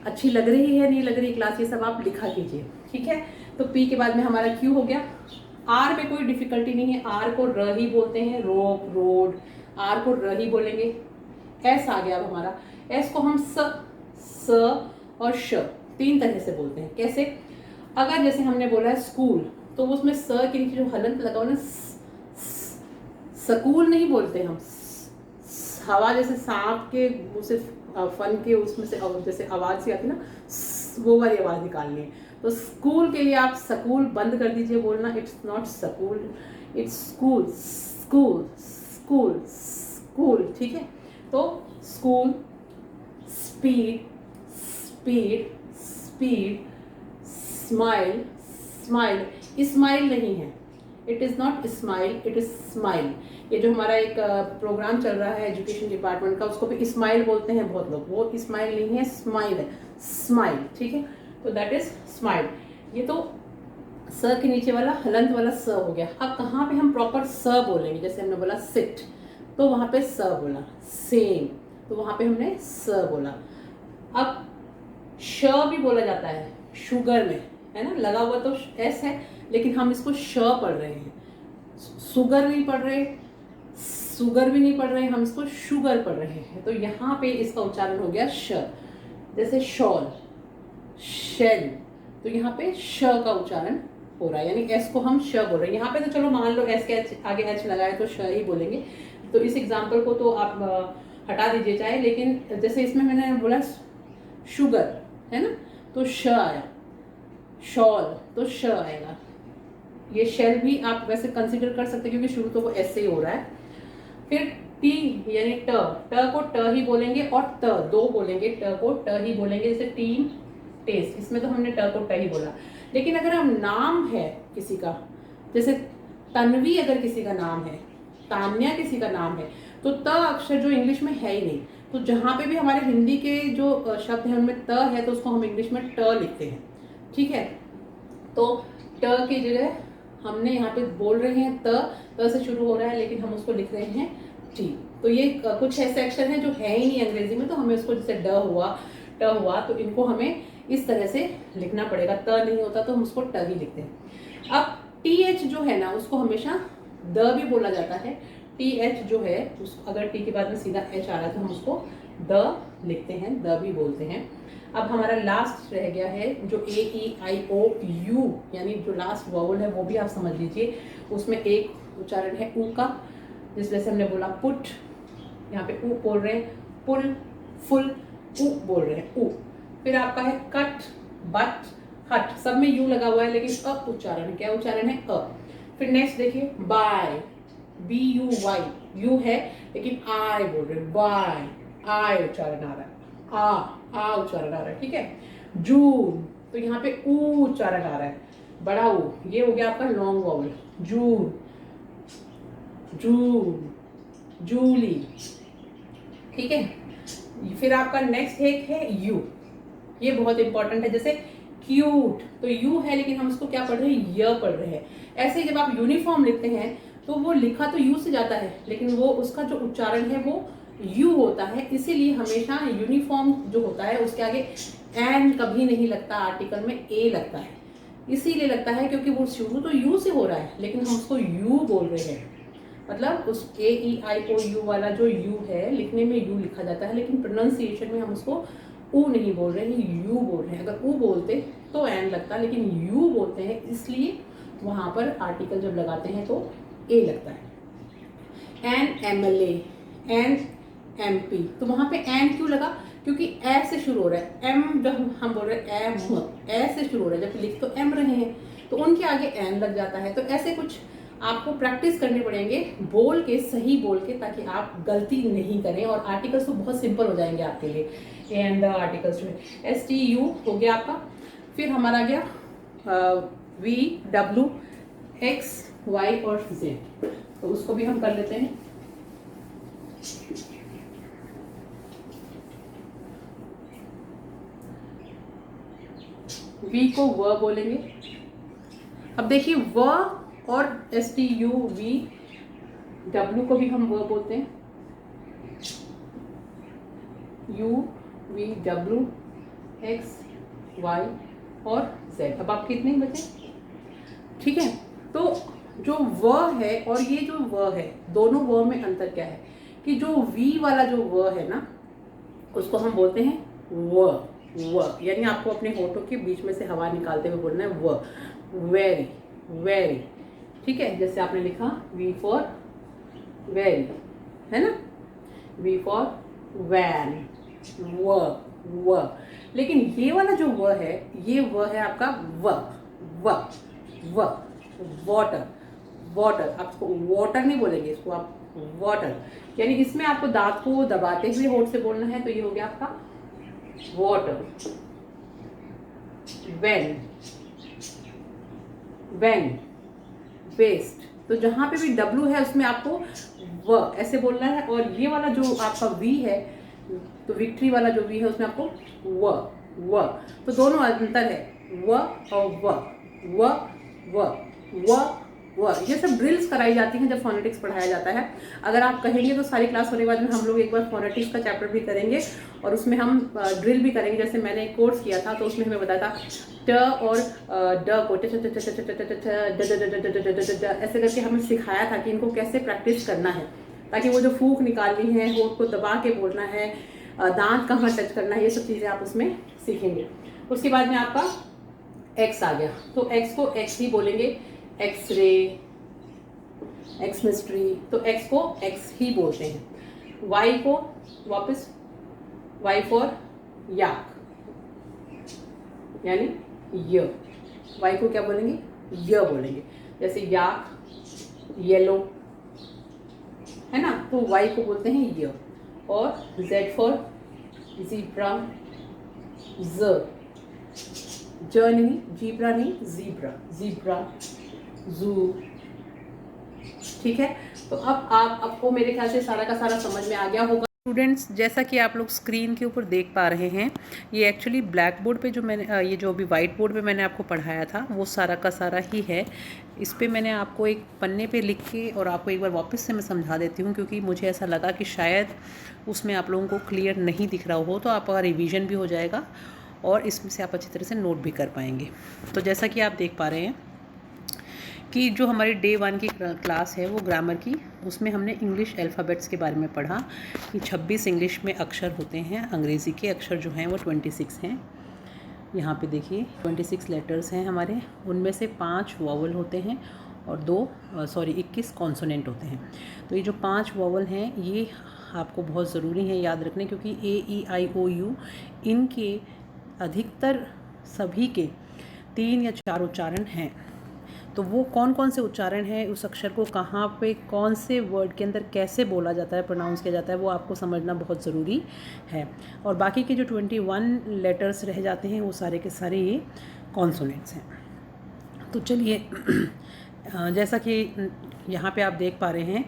अच्छी लग रही है, नहीं लग रही क्लास, ये सब आप लिखा कीजिए, ठीक है। तो पी के बाद में हमारा क्यू हो गया। आर में कोई डिफिकल्टी नहीं है, आर को र ही बोलते हैं, रोप, रोड, आर को र ही बोलेंगे। एस आ गया अब हमारा, एस को हम स और श तीन तरह से बोलते हैं। कैसे, अगर जैसे हमने बोला है स्कूल, तो उसमें स के नीचे जो हलंत लगा हुआ ना, स्कूल नहीं बोलते हम, हवा जैसे सांप के मुंह से फन के उसमें से जैसे आवाज सी आती है ना, वो वाली आवाज निकालनी है। तो स्कूल के लिए आप स्कूल बंद कर दीजिए बोलना, it's not school, it's school, school, school, school, ठीक है। तो school, speed, speed, speed, smile, smile, smile नहीं है, it is not smile, it is smile. ये जो हमारा एक प्रोग्राम चल रहा है एजुकेशन डिपार्टमेंट का, उसको भी स्माइल बोलते हैं बहुत लोग, वो स्माइल नहीं है, स्माइल है, स्माइल, ठीक है। तो दैट इज स्माइल। ये तो स के नीचे वाला हलंत वाला स हो गया। अब कहाँ पे हम प्रॉपर स बोलेंगे, जैसे हमने बोला सिट, तो वहाँ पे स बोला, सेम, तो वहाँ पे हमने स बोला। अब श भी बोला जाता है शुगर में, है ना, लगा हुआ तो एस है लेकिन हम इसको श पढ़ रहे हैं, सुगर नहीं पढ़ रहे, सुगर भी नहीं पढ़ रहे, हम इसको शुगर पढ़ रहे हैं। तो यहाँ पे इसका उच्चारण हो गया श, जैसे शॉल, शेल, तो यहाँ पे श का उच्चारण हो रहा है, यानी एस को हम श बोल रहे हैं। यहाँ पे तो चलो मान लो एस के आगे एच लगाए तो श ही बोलेंगे, तो इस एग्जाम्पल को तो आप हटा दीजिए चाहे, लेकिन जैसे इसमें मैंने बोला शुगर, है ना, तो श आया, शॉल तो श आएगा। ये शेल भी आप वैसे कंसिडर कर सकते हैं क्योंकि शुरू तो वो एस से ही हो रहा है। फिर टी यानी ट, ट को ट ही बोलेंगे और त दो बोलेंगे, ट को ट ही बोलेंगे, जैसे टीम, टेस्ट, इसमें तो हमने ट को ट ही बोला। लेकिन अगर हम नाम है किसी का, जैसे तन्वी अगर किसी का नाम है, तान्या किसी का नाम है, तो त अक्षर जो इंग्लिश में है ही नहीं, तो जहाँ पे भी हमारे हिंदी के जो शब्द हैं उनमें त है तो उसको हम इंग्लिश में ट लिखते हैं, ठीक है। तो ट की जगह हमने यहाँ पे बोल रहे हैं त से शुरू हो रहा है लेकिन हम उसको लिख रहे हैं टी। तो ये कुछ ऐसे अक्षर हैं जो है ही नहीं अंग्रेजी में, तो हमें उसको जैसे ड हुआ, ट हुआ, तो इनको हमें इस तरह से लिखना पड़ेगा। त नहीं होता तो हम उसको ट ही लिखते हैं। अब टी एच जो है ना उसको हमेशा द भी बोला जाता है। टी एच जो है उस अगर टी के बाद में सीधा एच आ रहा है तो हम उसको द लिखते हैं, द भी बोलते हैं। अब हमारा लास्ट रह गया है जो ए ई आई ओ यू, यानी जो लास्ट वोवल है वो भी आप समझ लीजिए। उसमें एक उच्चारण है ऊ का, जिस जैसे हमने बोला पुट, यहाँ पे ऊ बोल रहे हैं, पुल, फुल, ऊ बोल रहे हैं ऊ। फिर आपका है कट, बट, हट, सब में यू लगा हुआ है लेकिन अ उच्चारण है, क्या उच्चारण है अ। फिर नेक्स्ट देखिए buy, B U Y, U है लेकिन आई बोल रहे हैं, बाय, आई उच्चारण आ रहा है, आ उच्चारण आ रहा है, ठीक है। जून, तो यहाँ पे ऊ उच्चारण आ रहा है, बड़ा ऊ, ये हो गया आपका लॉन्ग वॉवल, जून, जून, जूली, ठीक है। फिर आपका नेक्स्ट एक है यू, ये बहुत इंपॉर्टेंट है, जैसे क्यूट, तो यू है लेकिन हम उसको क्या पढ़ रहे हैं, य पढ़ रहे हैं। ऐसे ही जब आप यूनिफॉर्म लिखते हैं तो वो लिखा तो यू से जाता है लेकिन वो उसका जो उच्चारण है वो यू होता है, इसीलिए हमेशा यूनिफॉर्म जो होता है उसके आगे एन कभी नहीं लगता, आर्टिकल में ए लगता है। इसीलिए लगता है क्योंकि वो शुरू तो यू से हो रहा है लेकिन हम उसको यू बोल रहे हैं, मतलब उस ए ई आई ओ यू वाला जो यू है लिखने में यू लिखा जाता है लेकिन प्रोनाउंसिएशन में हम उसको ऊ नहीं बोल रहे हैं, यू बोल रहे हैं। अगर ऊ बोलते तो एन लगता, लेकिन यू बोलते हैं इसलिए वहाँ पर आर्टिकल जब लगाते हैं तो ए लगता है। N M L A, N M P, तो वहाँ पे एन क्यों लगा, क्योंकि ए से शुरू हो रहा है। एम जब हम बोल रहे हैं एम, ए से शुरू हो रहा है, जब लिख तो एम रहे हैं तो उनके आगे एन लग जाता है। तो ऐसे कुछ आपको प्रैक्टिस करने पड़ेंगे बोल के, सही बोल के, ताकि आप गलती नहीं करें और आर्टिकल्स तो बहुत सिंपल हो जाएंगे आपके लिए। एंड आर्टिकल्स में एस टी यू हो गया आपका। फिर हमारा आ गया वी डब्ल्यू एक्स वाई और जेड, तो उसको भी हम कर लेते हैं। वी को व बोलेंगे। अब देखिए व और S T U V W को भी हम व बोलते हैं, U V W X Y और जेड। अब आप कितने बचे, ठीक है। तो जो व है और ये जो व है, दोनों व में अंतर क्या है कि जो वी वाला जो व है ना उसको हम बोलते हैं व, यानी आपको अपने होठों के बीच में से हवा निकालते हुए बोलना है व, वेरी, वेरी, ठीक है। जैसे आपने लिखा वी फॉर वेरी, है ना, वी फॉर वैन, व। लेकिन ये वाला जो व है, ये व है आपका व, वाटर, आपको वाटर नहीं बोलेंगे, इसको आप वाटर, यानी इसमें आपको दांत को दबाते हुए होठ से बोलना है। तो ये हो गया आपका वाटर। वेन, वेस्ट, तो जहां पे भी डब्ल्यू है उसमें आपको व ऐसे बोलना है, और ये वाला जो आपका वी है, तो विक्ट्री वाला जो वी है उसमें आपको व, तो दोनों अंतर है व और व, वर्ड, ये सब ड्रिल्स कराई जाती हैं जब फोनेटिक्स पढ़ाया जाता है। अगर आप कहेंगे तो सारी क्लास होने के बाद में हम लोग एक बार फोनेटिक्स का चैप्टर भी करेंगे और उसमें हम ड्रिल भी करेंगे। जैसे मैंने एक कोर्स किया था तो उसमें हमें बताया था ट और ड को ऐसे करके हमें सिखाया था कि इनको कैसे प्रैक्टिस करना है, ताकि वो जो फूंक निकालनी है, होंठ को दबा के बोलना है, दांत कहाँ टच करना है, ये सब चीज़ें आप उसमें सीखेंगे। उसके बाद में आपका एक्स आ गया, तो एक्स को एक्स ही बोलेंगे, एक्स-रे, एक्स मिस्ट्री, तो एक्स को एक्स ही बोलते हैं। वाई को वापस वाई फॉर याक, यानी य, वाई को क्या बोलेंगे, य बोलेंगे। जैसे याक, येलो, है ना, तो वाई को बोलते हैं य। और जेड फॉर जीब्रा, ज, ज नहीं, जीब्रा नहीं, जीब्रा, जीब्रा, जू। ठीक है, तो अब आपको मेरे ख्याल से सारा का सारा समझ में आ गया होगा। स्टूडेंट्स, जैसा कि आप लोग स्क्रीन के ऊपर देख पा रहे हैं, ये एक्चुअली ब्लैक बोर्ड पे जो मैंने ये जो अभी वाइट बोर्ड पे मैंने आपको पढ़ाया था वो सारा का सारा ही है। इस पे मैंने आपको एक पन्ने पे लिख के और आपको एक बार वापस से मैं समझा देती हूँ, क्योंकि मुझे ऐसा लगा कि शायद उसमें आप लोगों को क्लियर नहीं दिख रहा हो, तो आपका रिविज़न भी हो जाएगा और इसमें से आप अच्छी तरह से नोट भी कर पाएंगे। तो जैसा कि आप देख पा रहे हैं कि जो हमारी डे 1 की क्लास है वो ग्रामर की, उसमें हमने इंग्लिश अल्फ़ाबेट्स के बारे में पढ़ा कि 26 इंग्लिश में अक्षर होते हैं, अंग्रेज़ी के अक्षर जो हैं वो 26 हैं। यहाँ पे देखिए 26 लेटर्स हैं हमारे, उनमें से 5 वॉवल होते हैं और 21 कॉन्सोनेंट होते हैं। तो ये जो 5 वॉवल हैं ये आपको बहुत ज़रूरी है याद रखने, क्योंकि A-E-I-O-U इनके अधिकतर सभी के 3 या 4 उच्चारण हैं। तो वो कौन कौन से उच्चारण हैं, उस अक्षर को कहाँ पे कौन से वर्ड के अंदर कैसे बोला जाता है, प्रोनाउंस किया जाता है, वो आपको समझना बहुत ज़रूरी है। और बाकी के जो 21 लेटर्स रह जाते हैं वो सारे के सारे ये कॉन्सोनेंट्स हैं। तो चलिए जैसा कि यहाँ पे आप देख पा रहे हैं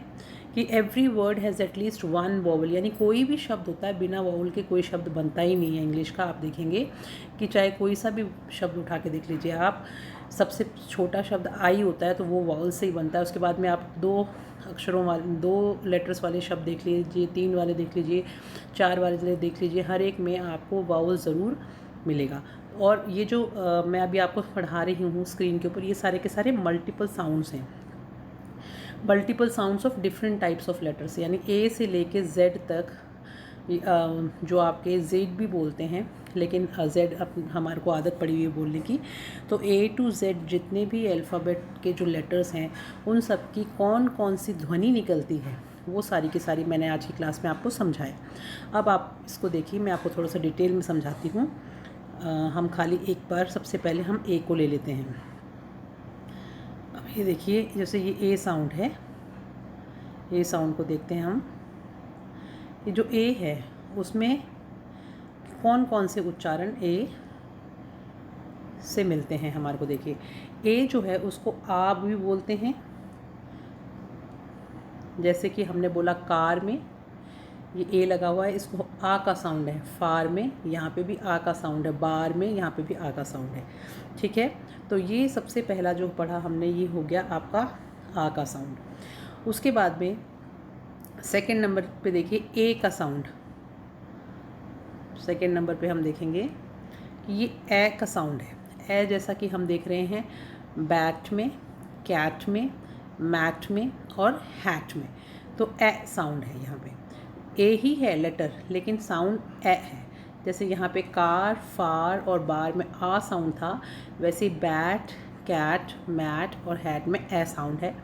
कि every word has at least 1 vowel, यानी कोई भी शब्द होता है बिना वॉवल के कोई शब्द बनता ही नहीं है इंग्लिश का। आप देखेंगे कि चाहे कोई सा भी शब्द उठा के देख लीजिए आप, सबसे छोटा शब्द आई होता है तो वो वॉवल से ही बनता है। उसके बाद में आप 2 अक्षरों वाले 2 लेटर्स वाले शब्द देख लीजिए, 3 वाले देख लीजिए, 4 वाले देख लीजिए, हर एक में आपको वॉवल ज़रूर मिलेगा। और ये जो मैं अभी आपको पढ़ा रही हूँ स्क्रीन के ऊपर, ये सारे के सारे मल्टीपल साउंड्स हैं, multiple sounds of different types of letters, यानी ए से लेके जेड तक, जो आपके जेड भी बोलते हैं, लेकिन जेड हमारे को आदत पड़ी हुई है बोलने की। तो ए टू जेड जितने भी अल्फ़ाबेट के जो लेटर्स हैं उन सब की कौन कौन सी ध्वनि निकलती है वो सारी की सारी मैंने आज की क्लास में आपको समझाया। अब आप इसको देखिए, मैं आपको थोड़ा सा डिटेल में समझाती हूँ। हम खाली एक बार सबसे पहले हम ए को ले लेते हैं। अब ये देखिए, जैसे ये ए साउंड है, ए साउंड को देखते हैं हम। ये जो ए है उसमें कौन कौन से उच्चारण ए से मिलते हैं हमारे को देखिए। ए जो है उसको आ भी बोलते हैं, जैसे कि हमने बोला कार में ये ए लगा हुआ है, इसको आ का साउंड है। फार में यहाँ पे भी आ का साउंड है, बार में यहाँ पे भी आ का साउंड है। ठीक है, तो ये सबसे पहला जो पढ़ा हमने ये हो गया आपका आ का साउंड। उसके बाद में सेकंड नंबर पे देखिए ए का साउंड। सेकंड नंबर पे हम देखेंगे कि ये ए का साउंड है। ए जैसा कि हम देख रहे हैं बैट में, कैट में, मैट में और हैट में, तो ए साउंड है यहाँ पे। ए ही है लेटर लेकिन साउंड ए है। जैसे यहाँ पे कार, फार और बार में आ साउंड था, वैसे बैट, कैट, मैट और हैट में ए साउंड है।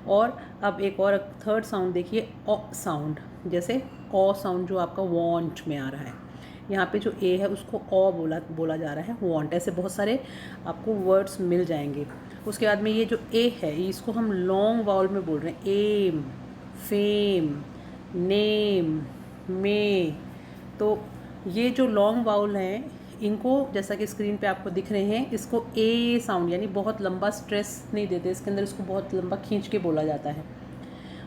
और अब एक और थर्ड साउंड देखिए, ओ साउंड, जैसे ओ साउंड जो आपका वांट में आ रहा है, यहाँ पे जो ए है उसको ओ बोला जा रहा है, वांट। ऐसे बहुत सारे आपको वर्ड्स मिल जाएंगे। उसके बाद में ये जो ए है इसको हम लॉन्ग वाउल में बोल रहे हैं, एम, फेम, नेम, मे। तो ये जो लॉन्ग वाउल हैं इनको, जैसा कि स्क्रीन पे आपको दिख रहे हैं, इसको ए साउंड, यानी बहुत लंबा स्ट्रेस नहीं देते इसके अंदर, इसको बहुत लंबा खींच के बोला जाता है।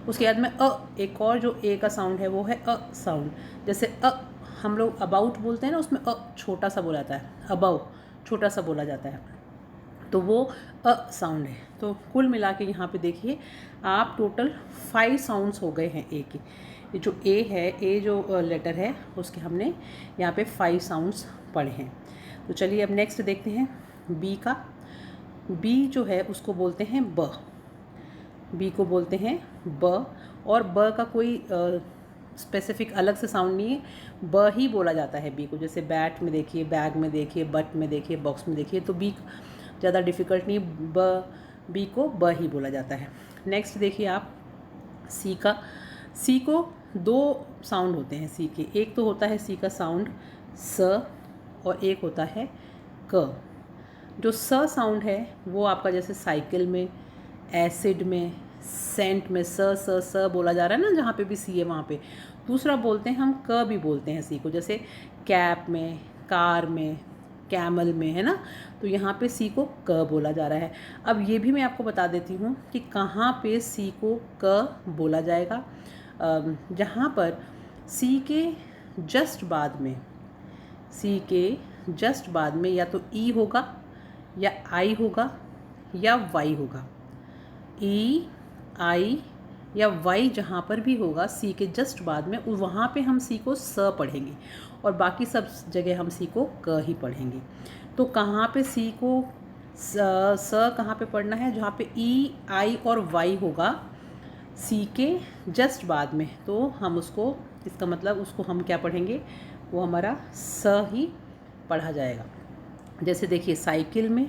उसके बाद में एक और जो ए का साउंड है वो है साउंड। जैसे हम लोग अबाउट बोलते हैं ना, उसमें छोटा सा बोला जाता है, अबाउ छोटा सा बोला जाता है। तो वो अ साउंड है। तो कुल मिला के यहाँ पे देखिए आप टोटल 5 साउंड्स हो गए हैं ए के। ये जो ए है, ए जो लेटर है उसके हमने यहाँ पे 5 साउंड्स पढ़े हैं। तो चलिए अब नेक्स्ट देखते हैं बी का। बी जो है उसको बोलते हैं ब। बी को बोलते हैं ब, और ब का कोई स्पेसिफिक अलग से साउंड नहीं है, ब ही बोला जाता है बी को। जैसे बैट में देखिए, बैग में देखिए, बट में देखिए, बॉक्स में देखिए, तो बी ज़्यादा डिफ़िकल्ट नहीं, बी को ब ही बोला जाता है। नेक्स्ट देखिए आप सी का। सी को 2 साउंड होते हैं सी के। एक तो होता है सी का साउंड स, और एक होता है क। जो स साउंड है वो आपका जैसे साइकिल में, एसिड में, सेंट में स स स बोला जा रहा है ना, जहाँ पे भी सी है वहाँ पे। दूसरा बोलते हैं हम क भी बोलते हैं सी को, जैसे कैप में, कार में, कैमल में, है ना। तो यहाँ पे सी को क बोला जा रहा है। अब ये भी मैं आपको बता देती हूँ कि कहाँ पे सी को क बोला जाएगा। जहाँ पर सी के जस्ट बाद में, सी के जस्ट बाद में या तो ई होगा, या आई होगा, या वाई होगा। ई, आई या वाई जहाँ पर भी होगा सी के जस्ट बाद में, वहाँ पे हम सी को स पढ़ेंगे, और बाकी सब जगह हम सी को क ही पढ़ेंगे। तो कहाँ पे सी को स कहाँ पे पढ़ना है, जहाँ पे ई, आई और वाई होगा सी के जस्ट बाद में, तो हम उसको, इसका मतलब उसको हम क्या पढ़ेंगे, वो हमारा स ही पढ़ा जाएगा। जैसे देखिए साइकिल में,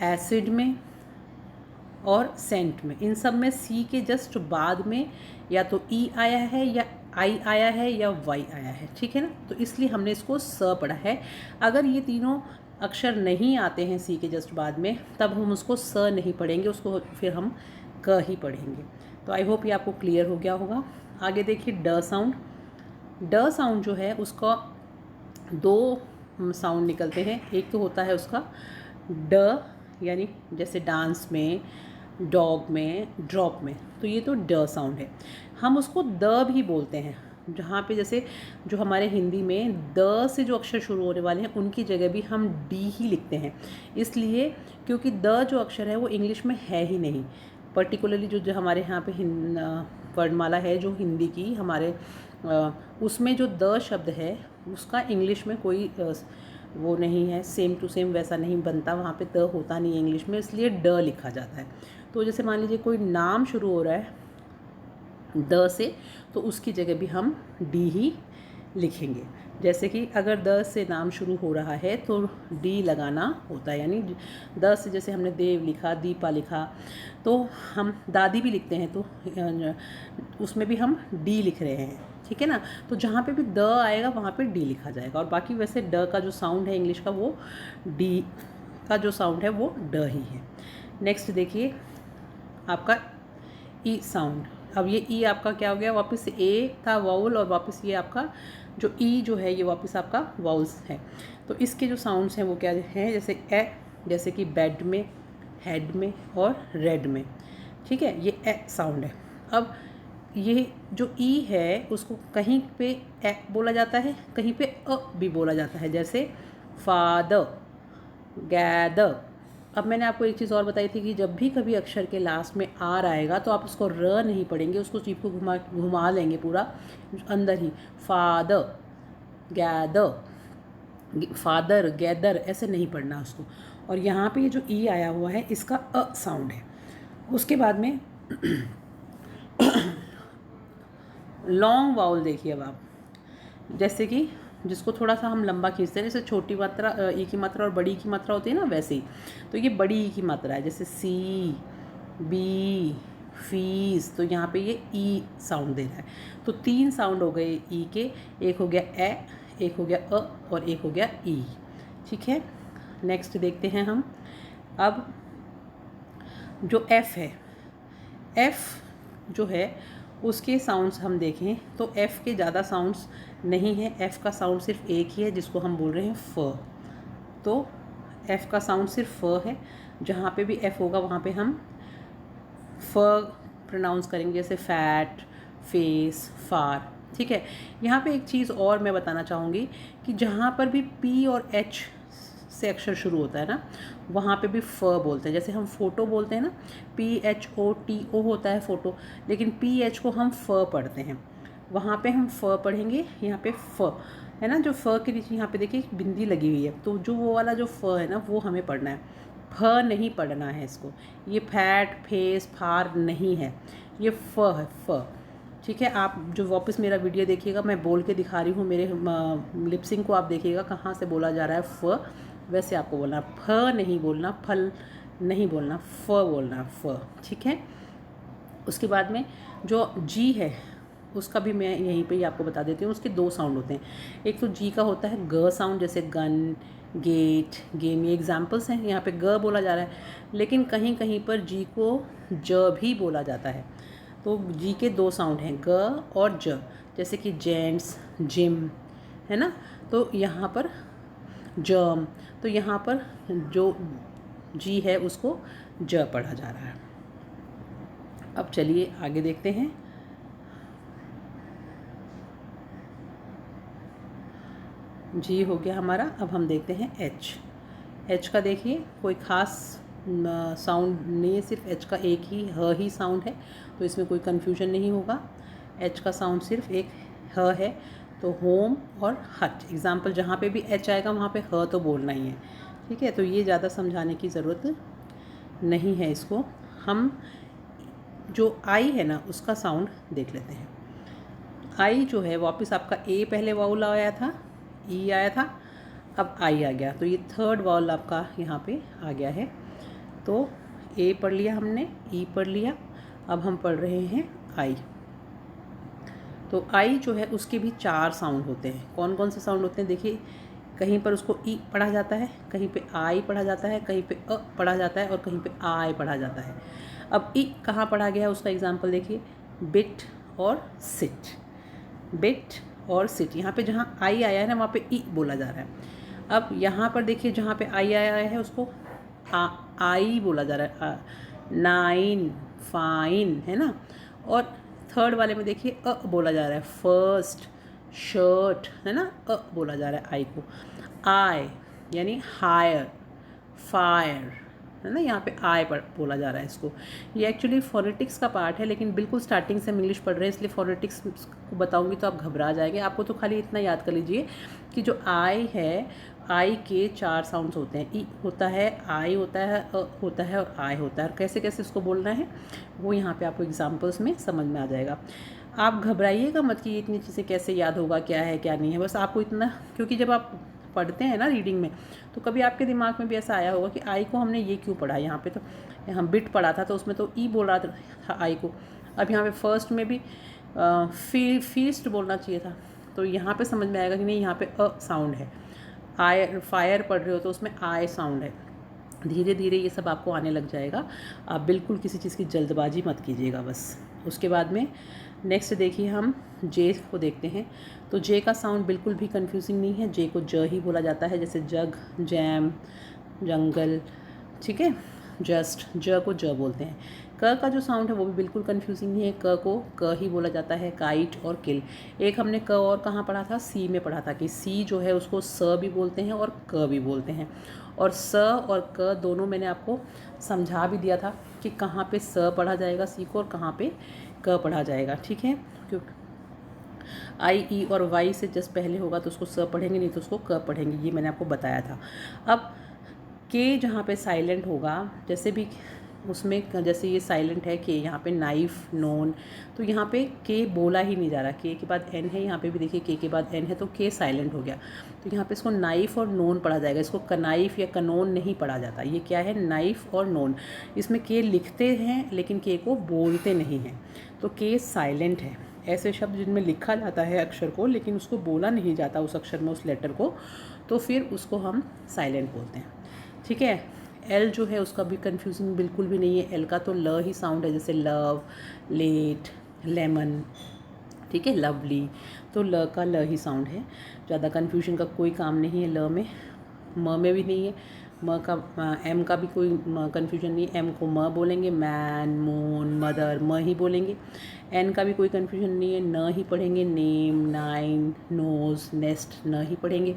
एसिड में और सेंट में, इन सब में सी के जस्ट बाद में या तो ई आया है, या आई आया है, या वाई आया है, ठीक है ना। तो इसलिए हमने इसको स पढ़ा है। अगर ये तीनों अक्षर नहीं आते हैं सी के जस्ट बाद में, तब हम उसको स नहीं पढ़ेंगे, उसको फिर हम क ही पढ़ेंगे। तो आई होप ये आपको क्लियर हो गया होगा। आगे देखिए ड साउंड। ड साउंड जो है उसका 2 साउंड निकलते हैं। एक तो होता है उसका ड, यानी जैसे डांस में, डॉग में, ड्रॉप में, तो ये तो ड साउंड है। हम उसको द भी बोलते हैं, जहाँ पे जैसे जो हमारे हिंदी में द से जो अक्षर शुरू होने वाले हैं उनकी जगह भी हम डी ही लिखते हैं, इसलिए क्योंकि द जो अक्षर है वो इंग्लिश में है ही नहीं। पर्टिकुलरली जो हमारे यहाँ पे वर्णमाला है जो हिंदी की हमारे, उसमें जो द शब्द है उसका इंग्लिश में कोई वो नहीं है, सेम टू सेम वैसा नहीं बनता, वहाँ पे द होता नहीं है इंग्लिश में, इसलिए ड लिखा जाता है। तो जैसे मान लीजिए कोई नाम शुरू हो रहा है द से, तो उसकी जगह भी हम डी ही लिखेंगे। जैसे कि अगर द से नाम शुरू हो रहा है तो डी लगाना होता है, यानी द से जैसे हमने देव लिखा, दीपा लिखा, तो हम दादी भी लिखते हैं, तो उसमें भी हम डी लिख रहे हैं, ठीक है ना। तो जहाँ पे भी द आएगा वहाँ पे डी लिखा जाएगा, और बाकी वैसे ड का जो साउंड है इंग्लिश का, वो डी का जो साउंड है वो ड ही है। नेक्स्ट देखिए आपका ई साउंड। अब ये ई आपका क्या हो गया, वापस ए था वाउल, और वापस ये आपका जो ई जो है ये वापस आपका वाउल्स है। तो इसके जो साउंड्स हैं वो क्या हैं, जैसे ए, जैसे कि बेड में, हेड में और रेड में, ठीक है, ये ए साउंड है। अब ये जो ई है उसको कहीं पे ए बोला जाता है, कहीं पे अ भी बोला जाता है, जैसे फादर, गैदर। अब मैंने आपको एक चीज़ और बताई थी कि जब भी कभी अक्षर के लास्ट में आर आएगा तो आप उसको र नहीं पढ़ेंगे, उसको जीभ को घुमा लेंगे पूरा अंदर ही, फादर, गैदर, फादर, गैदर, ऐसे नहीं पढ़ना उसको। और यहाँ पे ये जो ई आया हुआ है इसका अ साउंड है। उसके बाद में लॉन्ग वाउल देखिए अब आप, जैसे कि जिसको थोड़ा सा हम लंबा खींचते हैं, जैसे छोटी मात्रा ई की मात्रा और बड़ी ई की मात्रा होती है ना, वैसे ही। तो ये बड़ी ई की मात्रा है, जैसे सी, बी, फीस, तो यहाँ पे ये ई साउंड दे रहा है। तो 3 साउंड हो गए ई के, एक हो गया ए, एक हो गया अ, और एक हो गया ई, ठीक है। नेक्स्ट देखते हैं हम अब जो एफ़ है। एफ़ जो है उसके साउंड्स हम देखें तो एफ़ के ज़्यादा साउंड्स नहीं है, एफ़ का साउंड सिर्फ एक ही है जिसको हम बोल रहे हैं फ। तो एफ़ का साउंड सिर्फ फ है, जहाँ पे भी एफ़ होगा वहाँ पे हम फ प्रोनाउंस करेंगे, जैसे फैट, फेस, फार, ठीक है। यहाँ पे एक चीज़ और मैं बताना चाहूँगी कि जहाँ पर भी पी और एच से अक्षर शुरू होता है ना, वहाँ पे भी फ बोलते हैं। जैसे हम फ़ोटो बोलते हैं ना, PHOTO होता है फ़ोटो, लेकिन PH को हम फ पढ़ते हैं, वहाँ पे हम फ पढ़ेंगे। यहाँ पे फ है ना, जो फ के नीचे यहाँ पे देखिए बिंदी लगी हुई है, तो जो वो वाला जो फ है ना, वो हमें पढ़ना है, फ नहीं पढ़ना है इसको। ये फैट, फेस, फार नहीं है, ये फ है, फ। ठीक है, आप जो वापस मेरा वीडियो देखिएगा, मैं बोल के दिखा रही हूँ, मेरे लिपसिंग को आप देखिएगा कहाँ से बोला जा रहा है फ, वैसे आपको बोलना, फ नहीं बोलना, फल नहीं बोलना, फ बोलना, फ। ठीक है, उसके बाद में जो जी है उसका भी मैं यहीं पे ही आपको बता देती हूँ। उसके दो साउंड होते हैं। एक तो जी का होता है ग साउंड, जैसे गन, गेट, गेम, ये एग्जाम्पल्स हैं। यहाँ पे ग बोला जा रहा है, लेकिन कहीं कहीं पर जी को ज भी बोला जाता है। तो जी के दो साउंड हैं, ग और ज, जैसे कि जेंट्स, जिम, है ना। तो यहाँ पर जर्म, तो यहाँ पर जो जी है उसको ज पढ़ा जा रहा है। अब चलिए आगे देखते हैं। जी हो गया हमारा। अब हम देखते हैं एच। एच का देखिए कोई ख़ास साउंड नहीं है, सिर्फ एच का एक ही ह ही साउंड है, तो इसमें कोई कन्फ्यूजन नहीं होगा। एच का साउंड सिर्फ एक ह है, तो होम और हट। एग्जाम्पल जहाँ पे भी एच आएगा वहाँ पे ह तो बोलना ही है। ठीक है, तो ये ज़्यादा समझाने की ज़रूरत नहीं है इसको। हम जो आई है ना उसका साउंड देख लेते हैं। आई जो है वापस आपका ए पहले वाउल आया था, ई आया था, अब आई आ गया, तो ये थर्ड वाउल आपका यहाँ पे आ गया है। तो ए पढ़ लिया हमने, ई पढ़ लिया, अब हम पढ़ रहे हैं आई। तो आई जो है उसके भी चार साउंड होते हैं। कौन कौन से साउंड होते हैं देखिए, कहीं पर उसको ई पढ़ा जाता है, कहीं पे आई पढ़ा जाता है, कहीं पे अ पढ़ा जाता है और कहीं पे आई पढ़ा जाता है। अब ई कहाँ पढ़ा गया है उसका एग्जाम्पल देखिए, बिट और सिट, बिट और सिट। यहाँ पे जहाँ आई आया है ना वहाँ पे ई बोला जा रहा है। अब यहाँ पर देखिए जहाँ पे आई आया है उसको आई बोला जा रहा है, नाइन, फाइन, है ना। और थर्ड वाले में देखिए अ बोला जा रहा है, फर्स्ट, शर्ट, है ना, अ बोला जा रहा है आई को। आई यानी हायर, फायर, है ना, यहाँ पे आई पर बोला जा रहा है इसको। ये एक्चुअली फोनेटिक्स का पार्ट है, लेकिन बिल्कुल स्टार्टिंग से हम इंग्लिश पढ़ रहे हैं, इसलिए फोनेटिक्स को बताऊंगी तो आप घबरा जाएंगे। आपको तो खाली इतना याद कर लीजिए कि जो आई है, आई के चार साउंड्स होते हैं, ई होता है, आई होता है, अ होता है और आई होता है। और कैसे कैसे उसको बोलना है वो यहाँ पे आपको एग्जाम्पल्स में समझ में आ जाएगा। आप घबराइएगा मत कि इतनी चीज़ें कैसे याद होगा, क्या है क्या नहीं है, बस आपको इतना, क्योंकि जब आप पढ़ते हैं ना रीडिंग में, तो कभी आपके दिमाग में भी ऐसा आया होगा कि आई को हमने ये क्यों पढ़ा। यहाँ पे तो यहाँ बिट पढ़ा था तो उसमें तो ई बोल रहा था आई को, अब यहाँ पे फर्स्ट में भी फीस्ट बोलना चाहिए था, तो यहाँ पे समझ में आएगा कि नहीं यहाँ पे अ साउंड है। आई फायर पढ़ रहे हो तो उसमें आई साउंड है। धीरे धीरे ये सब आपको आने लग जाएगा। आप बिल्कुल किसी चीज़ की जल्दबाजी मत कीजिएगा बस। उसके बाद में नेक्स्ट देखिए हम जे को देखते हैं। तो जे का साउंड बिल्कुल भी कंफ्यूजिंग नहीं है, जे को ज ही बोला जाता है, जैसे जग, जैम, जंगल, ठीक है। जस्ट, ज को ज बोलते हैं। क का जो साउंड है वो भी बिल्कुल कंफ्यूजिंग नहीं है, क को क ही बोला जाता है। काइट और किल, एक हमने क और कहाँ पढ़ा था, सी में पढ़ा था कि सी जो है उसको स भी बोलते हैं और क भी बोलते हैं। और स और क दोनों मैंने आपको समझा भी दिया था कि कहाँ पे स पढ़ा जाएगा सी को और कहाँ पे क पढ़ा जाएगा, ठीक है। क्योंकि आई, ई और वाई से जस्ट पहले होगा तो उसको स पढ़ेंगे, नहीं तो उसको क पढ़ेंगे, ये मैंने आपको बताया था। अब के जहाँ पे साइलेंट होगा, जैसे भी उसमें जैसे ये साइलेंट है के, यहाँ पे नाइफ, नोन, तो यहाँ पे के बोला ही नहीं जा रहा, के के बाद एन है, यहाँ पे भी देखिए के के बाद एन है, तो के साइलेंट हो गया। तो यहाँ पे इसको नाइफ और नोन पढ़ा जाएगा, इसको कनाइफ या कनोन नहीं पढ़ा जाता। ये क्या है, नाइफ और नोन। इसमें के लिखते हैं लेकिन के को बोलते नहीं हैं, तो के साइलेंट है। ऐसे शब्द जिनमें लिखा जाता है अक्षर को लेकिन उसको बोला नहीं जाता उस अक्षर में, उस लेटर को, तो फिर उसको हम साइलेंट बोलते हैं, ठीक है। एल जो है उसका भी कंफ्यूजिंग बिल्कुल भी नहीं है। एल का तो ल ही साउंड है, जैसे लव, लेट, लेमन, ठीक है, लवली, तो ल का ल ही साउंड है। ज़्यादा कंफ्यूजन का कोई काम नहीं है ल में, म में भी नहीं है। म का एम का भी कोई कंफ्यूजन नहीं है, एम को म बोलेंगे, मैन, मून, मदर, म ही बोलेंगे। एन का भी कोई कंफ्यूजन नहीं है, न ही पढ़ेंगे, नेम, नाइन, नोज, नेस्ट, न ही पढ़ेंगे।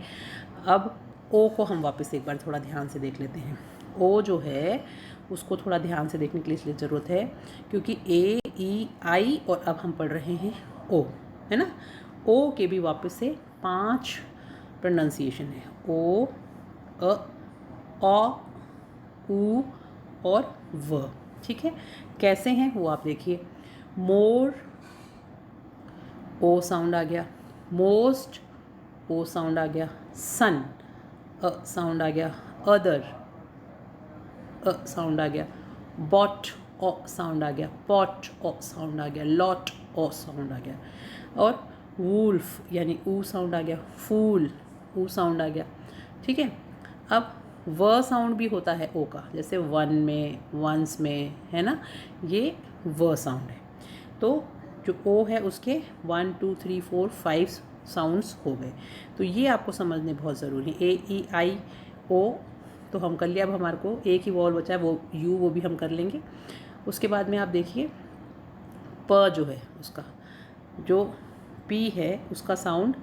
अब ओ को हम वापस एक बार थोड़ा ध्यान से देख लेते हैं। ओ जो है उसको थोड़ा ध्यान से देखने के लिए इसलिए ज़रूरत है क्योंकि ए ई आई और अब हम पढ़ रहे हैं ओ, है ना। ओ के भी वापस से 5 प्रोनाउंसिएशन है, ओ, अ, औ, ऊ और व। ठीक है, कैसे हैं वो आप देखिए। मोर, ओ साउंड आ गया। मोस्ट, ओ साउंड आ गया। सन, अ साउंड आ गया। अदर, अ साउंड आ गया। बॉट, ओ साउंड आ गया। पॉट, ओ साउंड आ गया। लॉट, ओ साउंड आ गया। और वुल्फ यानी ऊ साउंड आ गया। फूल, ऊ साउंड आ गया। ठीक है, अब व साउंड भी होता है ओ का, जैसे वन में, वंस में, है ना, ये व साउंड है। तो जो ओ है उसके 1 2 3 4 5 साउंड्स हो गए। तो ये आपको समझने बहुत ज़रूरी है। ए ई आई ओ तो हम कर लिया, अब हमारे को एक ही वॉल बचा है वो यू, वो भी हम कर लेंगे। उसके बाद में आप देखिए प जो है उसका, जो पी है उसका साउंड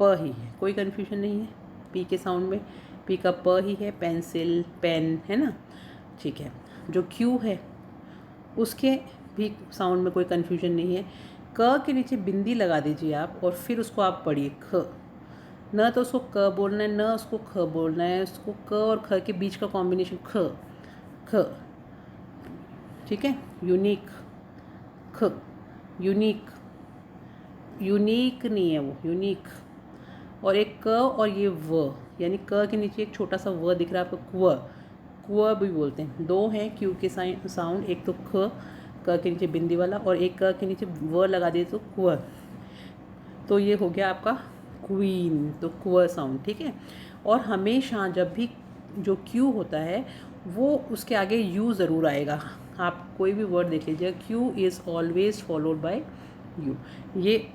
प ही है, कोई कन्फ्यूजन नहीं है पी के साउंड में। पी का प ही है, पेंसिल, पेन, है ना। ठीक है, जो क्यू है उसके भी साउंड में कोई कन्फ्यूजन नहीं है। क के नीचे बिंदी लगा दीजिए आप और फिर उसको आप पढ़िए ख। न तो उसको क बोलना है, न उसको ख बोलना है, उसको क और ख के बीच का कॉम्बिनेशन ख, ख। ठीक है, यूनिक, ख, यूनिक, यूनिक नहीं है वो, यूनिक। और एक क और ये व, यानी क के नीचे एक छोटा सा व दिख रहा है आपको, क्व, क्व भी बोलते हैं। दो हैं क्यू के साउंड, एक तो ख, क के नीचे बिंदी वाला, और एक क के नीचे व लगा दिए तो क्व। तो ये हो गया आपका क्वीन, तो क्व साउंड। ठीक है, और हमेशा जब भी जो क्यू होता है वो उसके आगे यू ज़रूर आएगा। आप कोई भी वर्ड देख लीजिए, Q is always followed by you. ये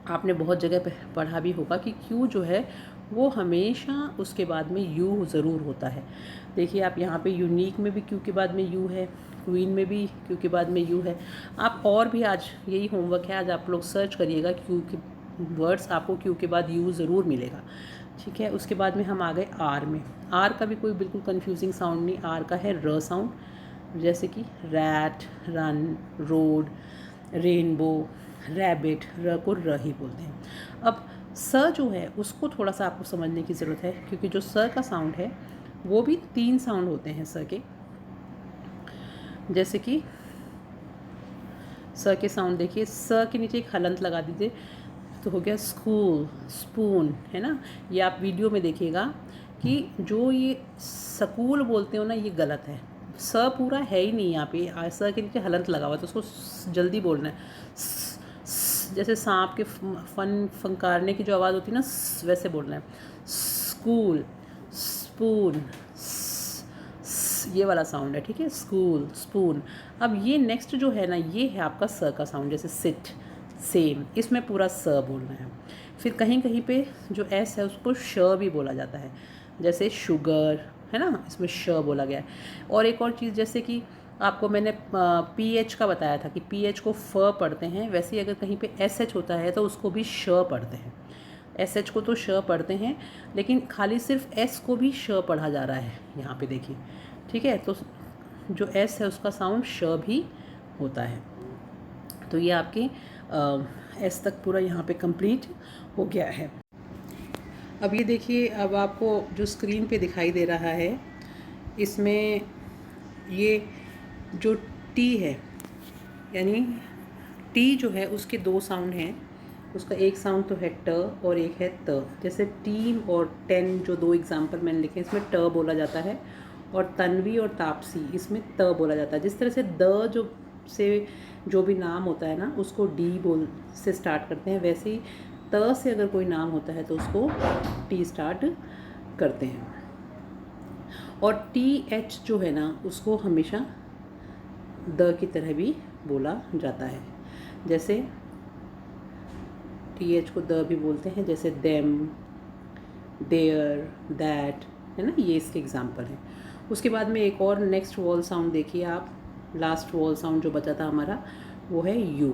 आपने बहुत जगह पे पढ़ा भी होगा कि क्यू जो है वो हमेशा उसके बाद में यू ज़रूर होता है। देखिए आप यहाँ पे यूनिक में भी क्यू के बाद में यू है, क्वीन में भी क्यू के बाद में यू है। आप और भी आज यही होमवर्क है, आज आप लोग सर्च करिएगा क्यू के वर्ड्स, आपको क्यू के बाद यू ज़रूर मिलेगा। ठीक है, उसके बाद में हम आ गए आर में। आर का भी कोई बिल्कुल कन्फ्यूजिंग साउंड नहीं, आर का है र साउंड, जैसे कि rat, run, road, rainbow, rabbit, र को र ही बोलते हैं। अब स जो है उसको थोड़ा सा आपको समझने की ज़रूरत है, क्योंकि जो स का साउंड है वो भी 3 साउंड होते हैं स के। जैसे कि स के साउंड देखिए, स के नीचे एक हलंत लगा दीजिए तो हो गया स्कूल, स्पून, है ना। ये आप वीडियो में देखिएगा कि जो ये स्कूल बोलते हो ना, ये गलत है। स पूरा है ही नहीं यहाँ पे, स के नीचे हलंत लगा हुआ, तो उसको जल्दी बोलना है। जैसे सांप के फंकारने की जो आवाज़ होती है ना, वैसे बोलना है। स्कूल, स्पून, ये वाला साउंड है। ठीक है, स्कूल, स्पून। अब ये नेक्स्ट जो है ना, ये है आपका स का साउंड, जैसे सिट, सेम, इसमें पूरा स बोलना है। फिर कहीं कहीं पे जो एस है उसको श भी बोला जाता है, जैसे शुगर, है ना, इसमें श बोला गया है। और एक और चीज़, जैसे कि आपको मैंने पी एच का बताया था कि पी एच को फ पढ़ते हैं, वैसे ही अगर कहीं पे एस एच होता है तो उसको भी श पढ़ते हैं। एस एच को तो श पढ़ते हैं, लेकिन खाली सिर्फ एस को भी श पढ़ा जा रहा है यहाँ पे देखिए। ठीक है, तो जो एस है उसका साउंड श भी होता है। तो ये आपके एस तक पूरा यहाँ पे कंप्लीट हो गया है। अब ये देखिए, अब आपको जो स्क्रीन पे दिखाई दे रहा है, इसमें ये जो टी है, यानी टी जो है उसके 2 साउंड हैं। उसका एक साउंड तो है ट और एक है त। जैसे टीम और 10 जो 2 एग्जाम्पल मैंने लिखे, इसमें ट बोला जाता है, और तन्वी और तापसी इसमें त बोला जाता है। जिस तरह से द जो से जो भी नाम होता है ना, उसको डी बोल से स्टार्ट करते हैं, वैसे ही त से अगर कोई नाम होता है तो उसको टी स्टार्ट करते हैं। और टी एच जो है ना, उसको हमेशा द की तरह भी बोला जाता है। जैसे टी एच को द भी बोलते हैं, जैसे देम, देयर, दैट, है ना, ये इसके एग्जाम्पल हैं। उसके बाद में एक और नेक्स्ट वॉल साउंड देखिए आप, लास्ट वॉल साउंड जो बचा था हमारा वो है यू।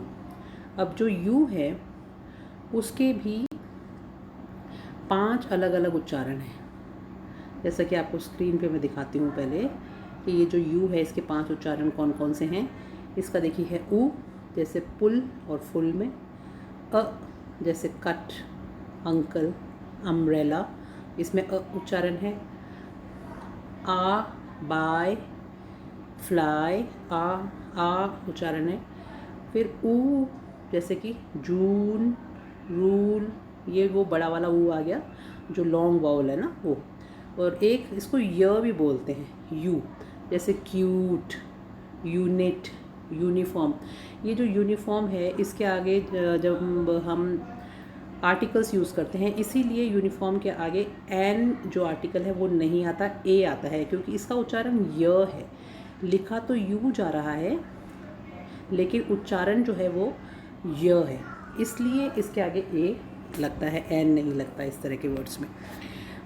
अब जो यू है उसके भी 5 अलग अलग उच्चारण हैं। जैसा कि आपको स्क्रीन पे मैं दिखाती हूँ पहले कि ये जो यू है इसके 5 उच्चारण कौन कौन से हैं। इसका देखिए है उ जैसे पुल और फुल में, अ जैसे कट, अंकल, अम्ब्रेला, इसमें अ उच्चारण है। आ बाय, फ्लाई, आ उच्चारण है। फिर ऊ जैसे कि जून, रूल, ये वो बड़ा वाला ऊ आ गया जो लॉन्ग वाउल है ना वो। और एक इसको य भी बोलते हैं, यू, जैसे क्यूट, यूनिट, यूनिफॉर्म। ये जो यूनिफॉर्म है इसके आगे जब हम आर्टिकल्स यूज़ करते हैं, इसीलिए यूनिफॉर्म के आगे एन जो आर्टिकल है वो नहीं आता, ए आता है, क्योंकि इसका उच्चारण य है। लिखा तो यू जा रहा है लेकिन उच्चारण जो है वो य है, इसलिए इसके आगे ए लगता है, एन नहीं लगता इस तरह के वर्ड्स में।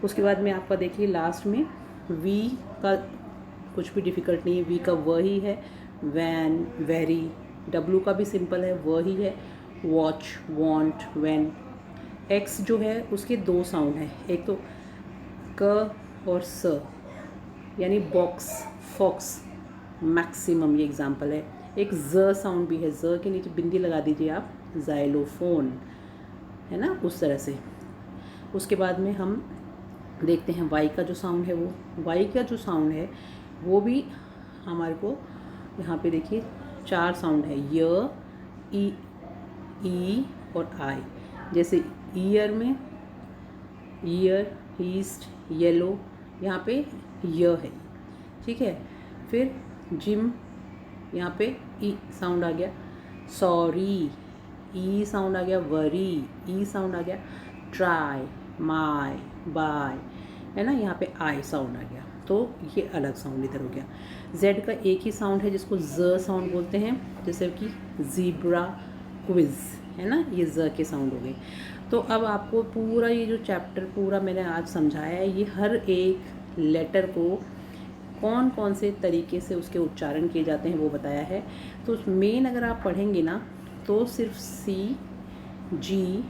उसके बाद में आपका देखिए लास्ट में वी का कुछ भी डिफ़िकल्ट नहीं है, वी का व ही है। वैन, वेरी, डब्लू का भी सिंपल है, व ही है। Watch, want, van. एक्स जो है उसके 2 साउंड हैं, एक तो क और स, यानी बॉक्स, फॉक्स, मैक्सिमम, ये एग्जाम्पल है। एक ज साउंड भी है, ज के नीचे बिंदी लगा दीजिए आप, ज़ाइलोफोन, है ना, उस तरह से। उसके बाद में हम देखते हैं वाई का जो साउंड है वो, वाई का जो साउंड है वो भी हमारे को यहाँ पे देखिए 4 साउंड है, य, ई और आई। जैसे ईयर में ईयर, ईस्ट, येलो, यहाँ पे य है, ठीक है। फिर जिम, यहाँ पे ई साउंड आ गया। सॉरी, ई साउंड आ गया। वरी, ई साउंड आ गया। ट्राई, माय, बाय, है ना, यहाँ पे आई साउंड आ गया, तो ये अलग साउंड इधर हो गया। जेड का एक ही साउंड है जिसको ज साउंड बोलते हैं, जैसे कि ज़ीब्रा, क्विज, है ना, ये ज के साउंड हो गए। तो अब आपको पूरा ये जो चैप्टर पूरा मैंने आज समझाया है, ये हर एक लेटर को कौन कौन से तरीके से उसके उच्चारण किए जाते हैं वो बताया है। तो मेन अगर आप पढ़ेंगे ना तो सिर्फ सी, जी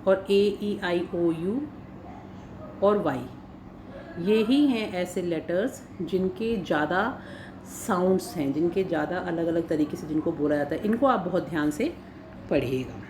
और ए, ई, आई, ओ, यू और वाई, ये ही हैं ऐसे लेटर्स जिनके ज़्यादा साउंड्स हैं, जिनके ज़्यादा अलग अलग तरीके से जिनको बोला जाता है। इनको आप बहुत ध्यान से पढ़िएगा।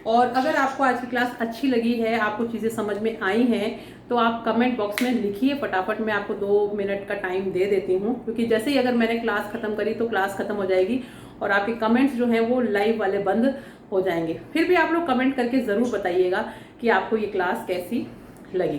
और अगर आपको आज की क्लास अच्छी लगी है, आपको चीज़ें समझ में आई हैं, तो आप कमेंट बॉक्स में लिखिए फटाफट। मैं आपको 2 मिनट का टाइम दे देती हूँ, क्योंकि जैसे ही अगर मैंने क्लास ख़त्म करी तो क्लास ख़त्म हो जाएगी और आपके कमेंट्स जो हैं वो लाइव वाले बंद हो जाएंगे। फिर भी आप लोग कमेंट करके ज़रूर बताइएगा कि आपको ये क्लास कैसी लगी।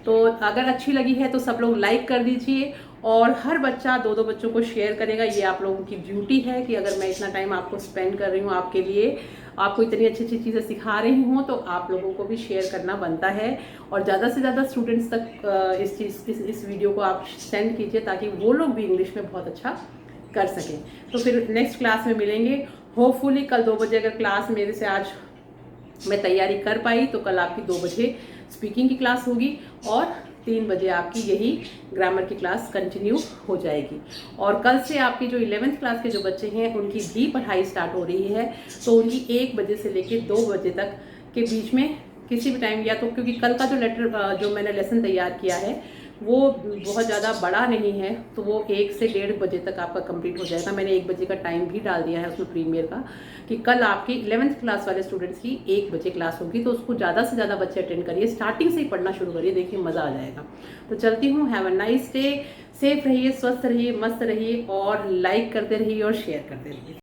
तो अगर अच्छी लगी है तो सब लोग लाइक कर दीजिए और हर बच्चा 2-2 बच्चों को शेयर करेगा। ये आप लोगों की ड्यूटी है कि अगर मैं इतना टाइम आपको स्पेंड कर रही हूँ आपके लिए, आपको इतनी अच्छी अच्छी चीज़ें सिखा रही हूँ, तो आप लोगों को भी शेयर करना बनता है। और ज़्यादा से ज़्यादा स्टूडेंट्स तक इस वीडियो को आप सेंड कीजिए ताकि वो लोग भी इंग्लिश में बहुत अच्छा कर सकें। तो फिर नेक्स्ट क्लास में मिलेंगे। होपफुली कल 2 बजे अगर क्लास मेरे से आज मैं तैयारी कर पाई तो कल आपकी 2 बजे स्पीकिंग की क्लास होगी और 3 बजे आपकी यही ग्रामर की क्लास कंटिन्यू हो जाएगी। और कल से आपकी जो 11th क्लास के जो बच्चे हैं उनकी भी पढ़ाई स्टार्ट हो रही है, तो उनकी 1 बजे से लेकर 2 बजे तक के बीच में किसी भी टाइम, या तो क्योंकि कल का जो जो मैंने लेसन तैयार किया है वो बहुत ज़्यादा बड़ा नहीं है, तो वो 1 से 1:30 बजे तक आपका कंप्लीट हो जाएगा। मैंने 1 बजे का टाइम भी डाल दिया है उसमें प्रीमियर का, कि कल आपकी 11th क्लास वाले स्टूडेंट्स की 1 बजे क्लास होगी, तो उसको ज़्यादा से ज़्यादा बच्चे अटेंड करिए, स्टार्टिंग से ही पढ़ना शुरू करिए, देखिए मज़ा आ जाएगा। तो चलती हूँ, have a nice day, safe रहिए, स्वस्थ रहिए, मस्त रहिए और लाइक करते रहिए और शेयर करते रहिए।